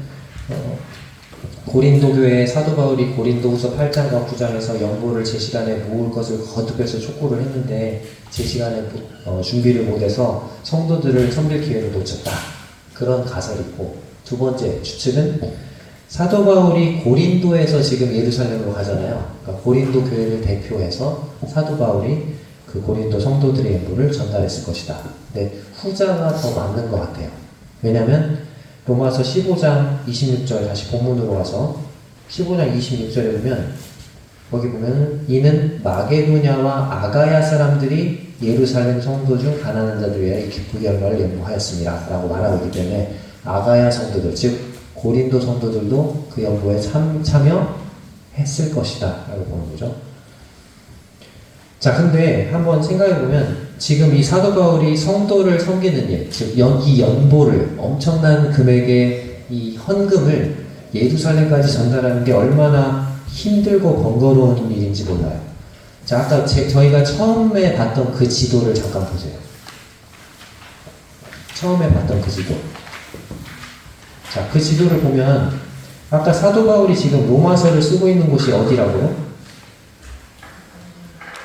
고린도 교회의 사도 바울이 고린도후서 8장과 9장에서 연보를 제 시간에 모을 것을 거듭해서 촉구를 했는데 제 시간에 준비를 못해서 성도들을 섬길 기회를 놓쳤다. 그런 가설이 있고, 두 번째 추측은 사도 바울이 고린도에서 지금 예루살렘으로 가잖아요. 그러니까 고린도 교회를 대표해서 사도 바울이 그 고린도 성도들의 연보를 전달했을 것이다. 근데 후자가 더 맞는 것 같아요. 왜냐하면 로마서 15장 26절, 다시 본문으로 가서 15장 26절에 보면, 거기 보면 이는 마게도냐와 아가야 사람들이 예루살렘 성도 중 가난한 자들 위하여 이 기쁘게 열마를 연보하였습니다 라고 말하고 있기 때문에 아가야 성도들, 즉 고린도 성도들도 그 연보에 참여했을 것이다 라고 보는 거죠. 자, 근데 한번 생각해보면 지금 이 사도 바울이 성도를 섬기는 일, 즉 이 연보를, 엄청난 금액의 이 헌금을 예루살렘까지 전달하는 게 얼마나 힘들고 번거로운 일인지 몰라요. 자, 아까 저희가 처음에 봤던 그 지도를 잠깐 보세요. 처음에 봤던 그 지도. 자, 그 지도를 보면 아까 사도 바울이 지금 로마서를 쓰고 있는 곳이 어디라고요?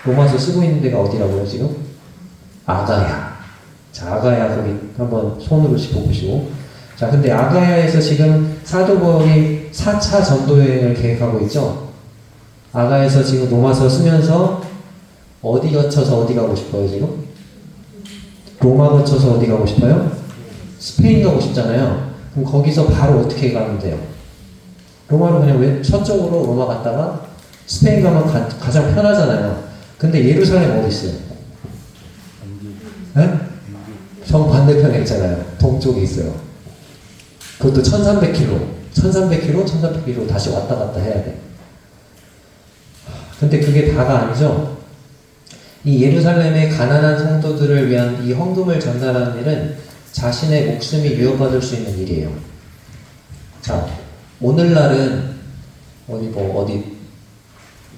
로마서 쓰고 있는 데가 어디라고요, 지금? 아가야. 자, 아가야, 거기 한번 손으로 짚어보시고. 자, 근데 아가야에서 지금 사도 바울이 4차 전도 여행을 계획하고 있죠. 아가야에서 지금 로마서 쓰면서 어디 거쳐서 어디 가고 싶어요, 지금? 로마 거쳐서 어디 가고 싶어요? 스페인 가고 싶잖아요. 그럼 거기서 바로 어떻게 가면 돼요? 로마로 그냥 왜 서쪽으로 로마 갔다가 스페인 가면 가장 편하잖아요. 근데 예루살렘 어디 있어요? 네? 정반대편에 있잖아요. 동쪽에 있어요. 그것도 1300km. 1300km 다시 왔다 갔다 해야 돼. 근데 그게 다가 아니죠. 이 예루살렘의 가난한 성도들을 위한 이 헌금을 전달하는 일은 자신의 목숨이 위협받을 수 있는 일이에요. 자, 오늘날은 어디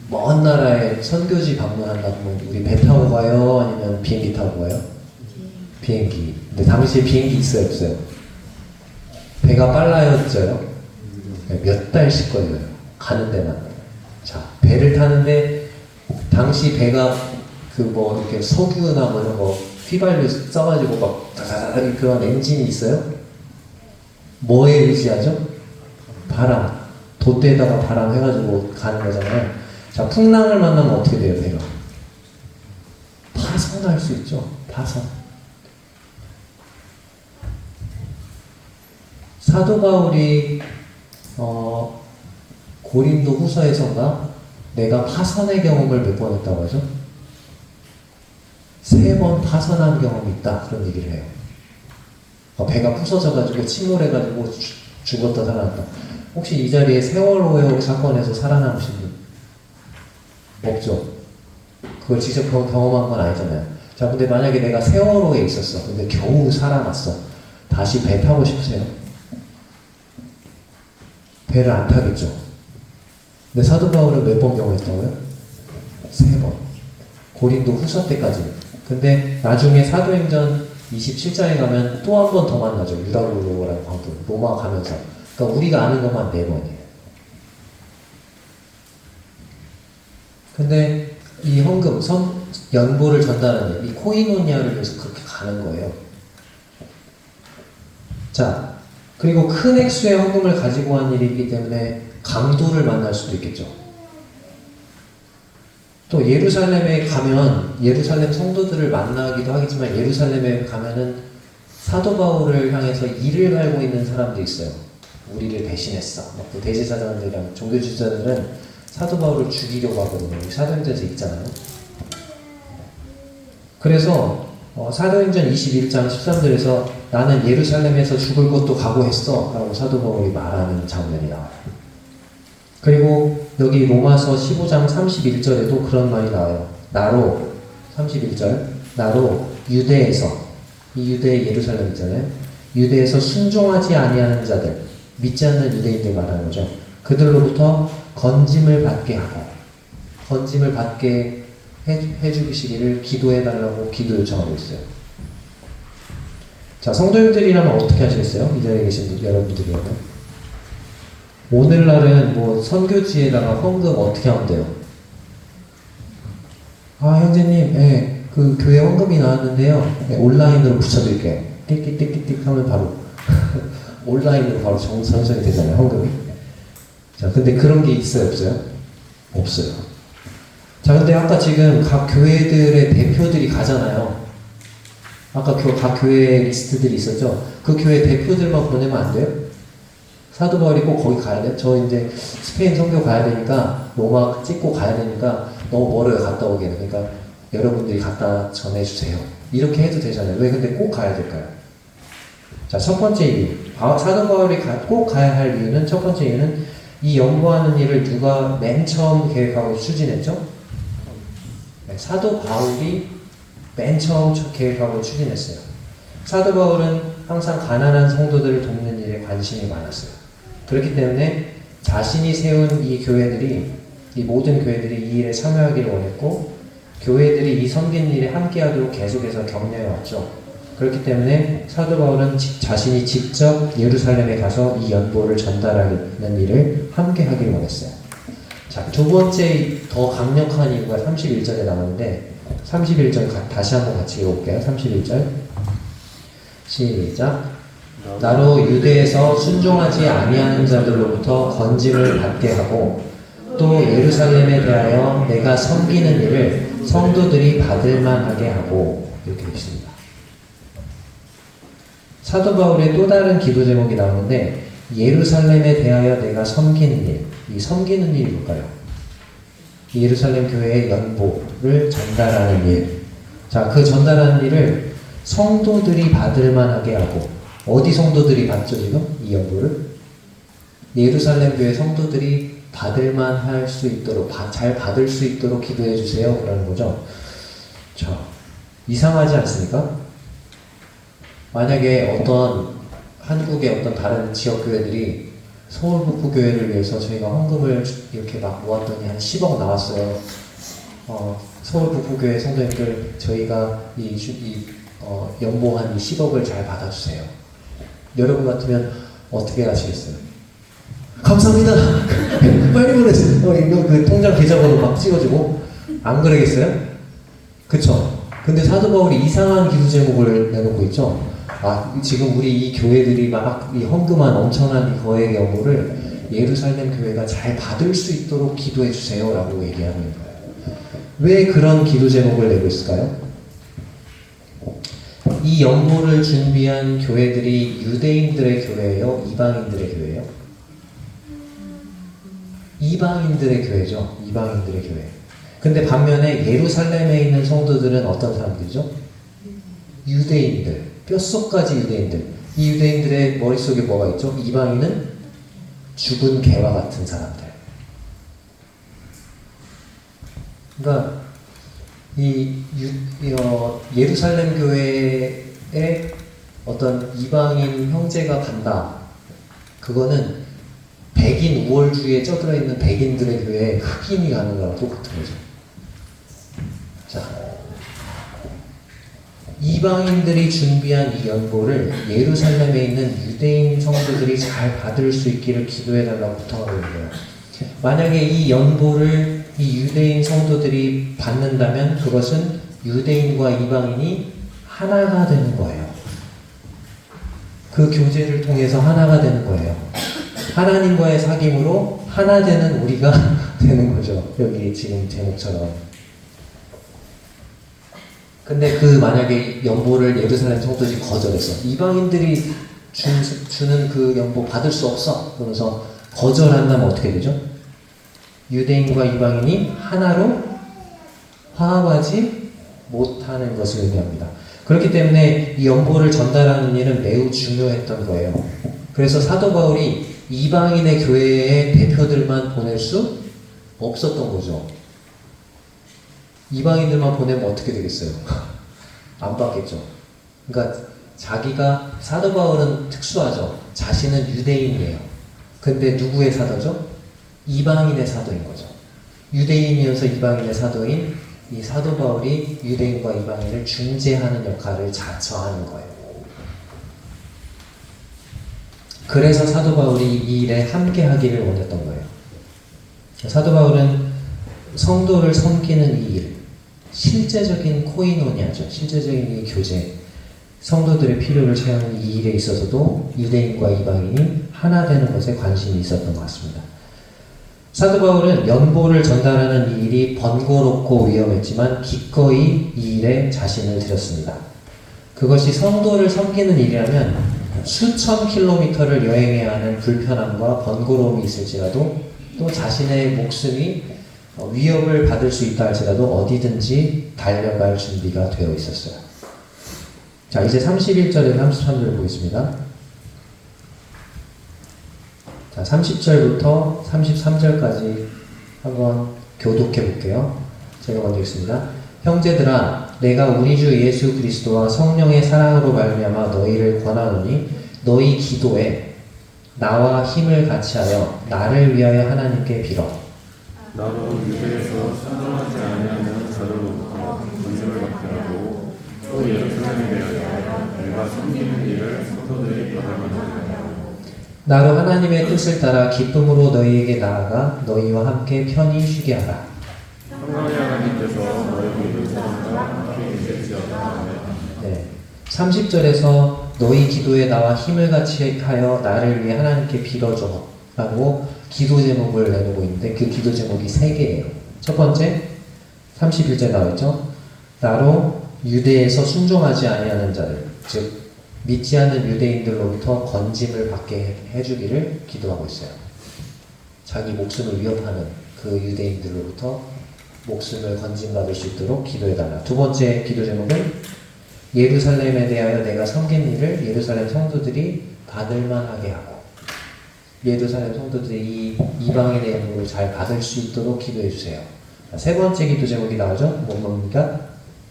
먼 나라에 선교지 방문한다 그러면 우리 배 타고 가요? 아니면 비행기 타고 가요? 비행기. 근데 당시에 비행기 있어요, 없어요? 배가 빨라요, 늦어요? 몇 달씩 걸려요. 가는 데만. 자, 배를 타는데 당시 배가 이렇게 석유나 뭐 이런 거 휘발유 써가지고 막 다다다다 그런 엔진이 있어요? 뭐에 의지하죠? 바람. 돛대에다가 바람 해가지고 가는 거잖아요. 자, 풍랑을 만나면 어떻게 돼요, 배가? 파손할 수 있죠. 파손. 사도 바울이 고린도 후서에서인가 내가 파선의 경험을 몇 번 했다고 하죠? 3번 파선한 경험이 있다. 그런 얘기를 해요. 배가 부서져가지고 침몰해가지고 죽었다 살아났다. 혹시 이 자리에 세월호 사건에서 살아남으신 분? 없죠? 그걸 직접 경험한 건 아니잖아요. 자, 근데 만약에 내가 세월호에 있었어. 근데 겨우 살아났어. 다시 배 타고 싶으세요? 배를 안 타겠죠. 근데 사도 바울은 몇 번 경험했다고요? 3번. 고린도 후서 때까지. 근데 나중에 사도행전 27장에 가면 또 한 번 더 만나죠. 유다굴로라는 광부. 로마 가면서. 그러니까 우리가 아는 것만 4번이에요. 근데 이 헌금, 연보를 전달하는 이 코이노니아를 위해서 그렇게 가는 거예요. 자, 그리고 큰 액수의 헌금을 가지고 간 일이기 때문에 강도를 만날 수도 있겠죠. 또 예루살렘에 가면 예루살렘 성도들을 만나기도 하겠지만 예루살렘에 가면은 사도 바울을 향해서 이를 갈고 있는 사람도 있어요. 우리를 배신했어. 그 대제사장들이랑 종교지도자들은 사도 바울을 죽이려고 하거든요. 사도행전에서 있잖아요. 그래서 사도행전 21장 13절에서 나는 예루살렘에서 죽을 것도 각오했어 라고 사도 바울이 말하는 장면이 나와요. 그리고 여기 로마서 15장 31절에도 그런 말이 나와요. 나로 31절 나로 유대에서 이 유대 예루살렘 있잖아요. 유대에서 순종하지 아니하는 자들 믿지 않는 유대인들 말하는 거죠. 그들로부터 건짐을 받게 하고 건짐을 받게 해주시기를 기도해달라고 기도 요청하고 있어요. 자, 성도님들이라면 어떻게 하시겠어요? 이 자리에 계신 여러분들이라면 오늘날은 뭐 선교지에다가 헌금 어떻게 하면 돼요? 아, 형제님, 그 교회 헌금이 나왔는데요. 온라인으로 붙여드릴게요. 띡띡띡띡 하면 바로 온라인으로 바로 전송이 되잖아요, 헌금이. 자, 근데 그런 게 있어요, 없어요? 없어요. 자, 근데 아까 지금 각 교회들의 대표들이 가잖아요. 아까 각 교회 리스트들이 있었죠? 그 교회 대표들만 보내면 안 돼요? 사도 바울이 꼭 거기 가야 돼? 저 이제 스페인 선교 가야 되니까 로마 찍고 가야 되니까 너무 멀어요, 갔다 오기에는. 그러니까 여러분들이 갖다 전해주세요. 이렇게 해도 되잖아요. 왜 근데 꼭 가야 될까요? 자, 첫 번째 이유. 사도 바울이 꼭 가야 할 이유는, 첫 번째 이유는 이 연구하는 일을 누가 맨 처음 계획하고 추진했죠? 네, 사도 바울이 맨 처음 계획하고 추진했어요. 사도 바울은 항상 가난한 성도들을 돕는 일에 관심이 많았어요. 그렇기 때문에 자신이 세운 이 교회들이, 이 모든 교회들이 이 일에 참여하기를 원했고, 교회들이 이 섬기는 일에 함께하도록 계속해서 격려해왔죠. 그렇기 때문에 사도 바울은 자신이 직접 예루살렘에 가서 이 연보를 전달하는 일을 함께하기를 원했어요. 자, 두 번째 더 강력한 이유가 31절에 나오는데 31절 다시 한번 같이 읽어볼게요. 31절 시작. 나로 유대에서 순종하지 아니하는 자들로부터 건짐을 받게 하고 또 예루살렘에 대하여 내가 섬기는 일을 성도들이 받을 만하게 하고 이렇게 되어 있습니다. 사도 바울의 또 다른 기도 제목이 나오는데 예루살렘에 대하여 내가 섬기는 일, 이 섬기는 일이 뭘까요? 예루살렘 교회의 연보를 전달하는 일. 자, 그 전달하는 일을 성도들이 받을 만하게 하고, 어디 성도들이 받죠 지금? 이 연보를? 예루살렘 교회 성도들이 받을 만할 수 있도록, 잘 받을 수 있도록 기도해 주세요 라는 거죠. 자, 이상하지 않습니까? 만약에 한국의 어떤 다른 지역 교회들이 서울 북부 교회를 위해서 저희가 헌금을 이렇게 막 모았더니 한 10억 나왔어요. 서울 북부 교회 성도님들 저희가 연보한 이 10억을 잘 받아주세요. 여러분 같으면 어떻게 하시겠어요? 감사합니다. 빨리 보내세요. 이거 그 통장 계좌번호 막 찍어주고 안 그러겠어요? 그쵸? 근데 사도 바울이 이상한 기도 제목을 내놓고 있죠. 지금 우리 이 교회들이 막 이 헌금한 엄청난 이 거액 연보를 예루살렘 교회가 잘 받을 수 있도록 기도해 주세요 라고 얘기하는 거예요. 왜 그런 기도 제목을 내고 있을까요? 이 연보를 준비한 교회들이 유대인들의 교회예요? 이방인들의 교회예요? 이방인들의 교회죠. 이방인들의 교회. 근데 반면에 예루살렘에 있는 성도들은 어떤 사람들이죠? 유대인들. 뼛속까지 유대인들. 이 유대인들의 머릿속에 뭐가 있죠? 이방인은 죽은 개와 같은 사람들. 그러니까 예루살렘 교회에 어떤 이방인 형제가 간다. 그거는 백인 우월주의에 쩌들어 있는 백인들의 교회에 흑인이 가는 거랑 똑같은 거죠. 자. 이방인들이 준비한 이 연보를 예루살렘에 있는 유대인 성도들이 잘 받을 수 있기를 기도해달라고 부탁하고 있는 거예요. 만약에 이 연보를 이 유대인 성도들이 받는다면 그것은 유대인과 이방인이 하나가 되는 거예요. 그 교제를 통해서 하나가 되는 거예요. 하나님과의 사귐으로 하나 되는 우리가 되는 거죠. 여기 지금 제목처럼. 근데 만약에 연보를 예루살렘 성도들이 거절했어. 이방인들이 주는 그 연보 받을 수 없어. 그러면서 거절한다면 어떻게 되죠? 유대인과 이방인이 하나로 화합하지 못하는 것을 의미합니다. 그렇기 때문에 이 연보를 전달하는 일은 매우 중요했던 거예요. 그래서 사도 바울이 이방인의 교회의 대표들만 보낼 수 없었던 거죠. 이방인들만 보내면 어떻게 되겠어요? 안 받겠죠. 그러니까 사도 바울은 특수하죠. 자신은 유대인이에요. 근데 누구의 사도죠? 이방인의 사도인 거죠. 유대인이어서 이방인의 사도인 이 사도 바울이 유대인과 이방인을 중재하는 역할을 자처하는 거예요. 그래서 사도 바울이 이 일에 함께 하기를 원했던 거예요. 사도 바울은 성도를 섬기는 이 일, 실제적인 코이노니아죠. 실제적인 이 교제, 성도들의 필요를 채우는 이 일에 있어서도 유대인과 이방인이 하나 되는 것에 관심이 있었던 것 같습니다. 사도 바울은 연보를 전달하는 이 일이 번거롭고 위험했지만 기꺼이 이 일에 자신을 들였습니다. 그것이 성도를 섬기는 일이라면 수천 킬로미터를 여행해야 하는 불편함과 번거로움이 있을지라도 또 자신의 목숨이 위협을 받을 수 있다 할지라도 어디든지 달려갈 준비가 되어 있었어요. 자, 이제 31절에서 33절 보겠습니다. 자, 30절부터 33절까지 한번 교독해 볼게요. 제가 먼저 읽습니다. 형제들아, 내가 우리 주 예수 그리스도와 성령의 사랑으로 말미암아 너희를 권하노니 너희 기도에 나와 힘을 같이하여 나를 위하여 하나님께 빌어. 나로 유대에서 순종하지 아니하는 자들로부터 건짐을 받게 하고 또 예루살렘에 대하여 내가 섬기는 일을 성도들이 받을 만하게 하고 나로 하나님의 뜻을 따라 기쁨으로 너희에게 나아가 너희와 함께 편히 쉬게 하라. 평강의 하나님께서 너희 모든 사람과 함께 계실지어다. 네. 30절에서 너희 기도에 나와 힘을 같이 하여 나를 위해 하나님께 빌어줘 라고 기도 제목을 내놓고 있는데 그 기도 제목이 3개예요. 첫 번째 31절 나와있죠. 나로 유대에서 순종하지 아니하는 자를, 즉 믿지 않는 유대인들로부터 건짐을 받게 해주기를 기도하고 있어요. 자기 목숨을 위협하는 그 유대인들로부터 목숨을 건짐받을 수 있도록 기도해달라. 두 번째 기도 제목은 예루살렘에 대하여 내가 섬긴 일을 예루살렘 성도들이 받을만하게 하고, 예루살렘 성도들이 이 이방인의 영으로 잘 받을 수 있도록 기도해 주세요. 세 번째 기도 제목이 나오죠. 뭡니까?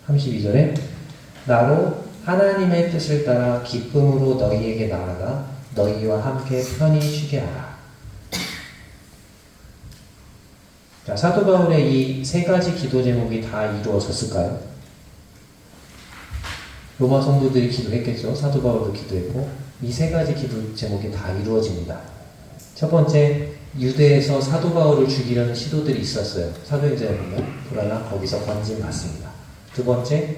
32절에 나로 하나님의 뜻을 따라 기쁨으로 너희에게 나아가 너희와 함께 편히 쉬게 하라. 자, 사도 바울의 이 3가지 기도 제목이 다 이루어졌을까요? 로마 성도들이 기도했겠죠. 사도 바울도 기도했고 이 3가지 기도 제목이 다 이루어집니다. 첫 번째, 유대에서 사도 바울을 죽이려는 시도들이 있었어요. 사도행전에 보면 그러나 거기서 건짐받습니다. 두 번째,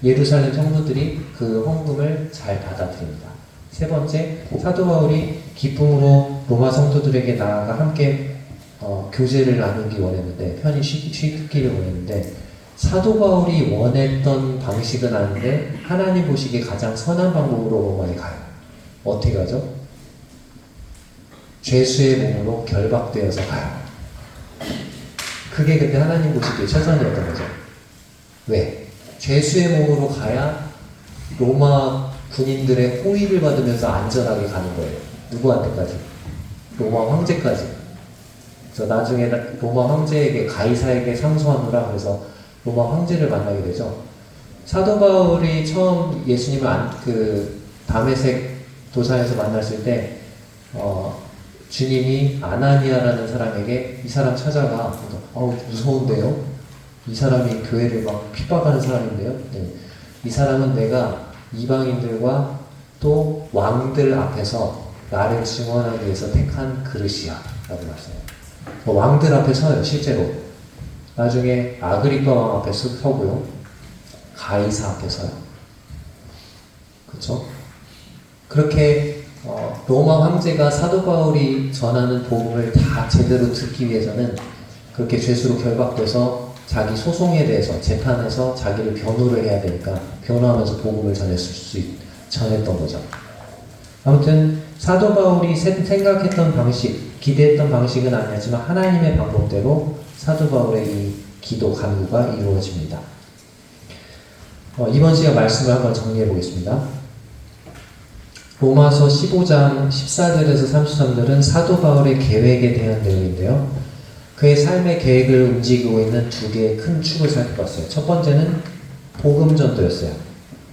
예루살렘 성도들이 그 헌금을 잘 받아들입니다. 세 번째, 사도 바울이 기쁨으로 로마 성도들에게 나아가 함께 교제를 나누기 원했는데, 편히 쉬기를 원했는데, 사도 바울이 원했던 방식은 아닌데 하나님 보시기에 가장 선한 방법으로 로마에 가요. 어떻게 가죠? 죄수의 몸으로 결박되어서 가요. 그게 근데 하나님 보시기에 최선이었던 거죠. 왜? 죄수의 몸으로 가야 로마 군인들의 호의를 받으면서 안전하게 가는 거예요. 누구한테까지? 로마 황제까지. 그래서 나중에 로마 황제에게, 가이사에게 상소하노라 그래서 로마 황제를 만나게 되죠. 사도 바울이 처음 예수님을 다메섹 도상에서 만났을 때 주님이 아나니아라는 사람에게 이 사람 찾아가. 무서운데요? 이 사람이 교회를 막 핍박하는 사람인데요? 네. 이 사람은 내가 이방인들과 또 왕들 앞에서 나를 증언하기 위해서 택한 그릇이야 라고 말씀해요. 왕들 앞에 서요, 실제로. 나중에 아그리파 왕 앞에 서고요. 가이사 앞에 서요. 그렇죠? 그렇게 로마 황제가 사도 바울이 전하는 복음을 다 제대로 듣기 위해서는 그렇게 죄수로 결박돼서 자기 소송에 대해서 재판에서 자기를 변호를 해야 되니까 변호하면서 복음을 전했던 거죠. 아무튼 사도 바울이 생각했던 방식, 기대했던 방식은 아니었지만 하나님의 방법대로 사도 바울의 이 기도 간구가 이루어집니다. 이번 시간 말씀을 한번 정리해 보겠습니다. 로마서 15장 14절에서 33절은 사도 바울의 계획에 대한 내용인데요. 그의 삶의 계획을 움직이고 있는 2개의 큰 축을 살펴봤어요. 첫 번째는 복음 전도였어요.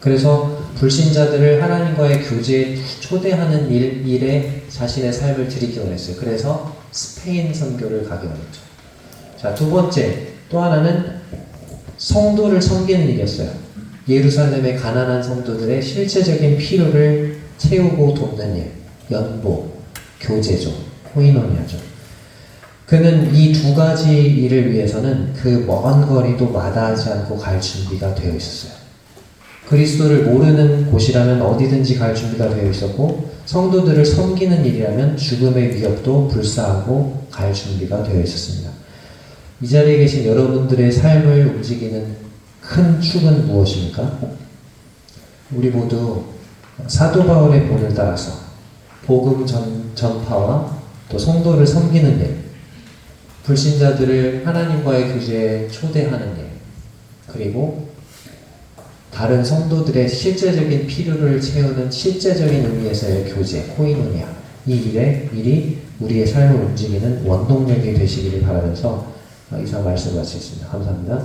그래서 불신자들을 하나님과의 교제에 초대하는 일에 자신의 삶을 드리기 원했어요. 그래서 스페인 선교를 가기 원했죠. 자, 두 번째, 또 하나는 성도를 섬기는 일이었어요. 예루살렘의 가난한 성도들의 실제적인 필요를 채우고 돕는 일, 연보, 교제죠, 코이노니아죠. 그는 이 2가지 일을 위해서는 그 먼 거리도 마다하지 않고 갈 준비가 되어 있었어요. 그리스도를 모르는 곳이라면 어디든지 갈 준비가 되어 있었고, 성도들을 섬기는 일이라면 죽음의 위협도 불사하고 갈 준비가 되어 있었습니다. 이 자리에 계신 여러분들의 삶을 움직이는 큰 축은 무엇입니까? 우리 모두 사도 바울의 본을 따라서 복음 전파와 또 성도를 섬기는 일, 불신자들을 하나님과의 교제에 초대하는 일, 그리고 다른 성도들의 실제적인 필요를 채우는 실제적인 의미에서의 교제, 코이노니아, 이 일이 우리의 삶을 움직이는 원동력이 되시기를 바라면서 이상 말씀을 마치겠습니다. 감사합니다.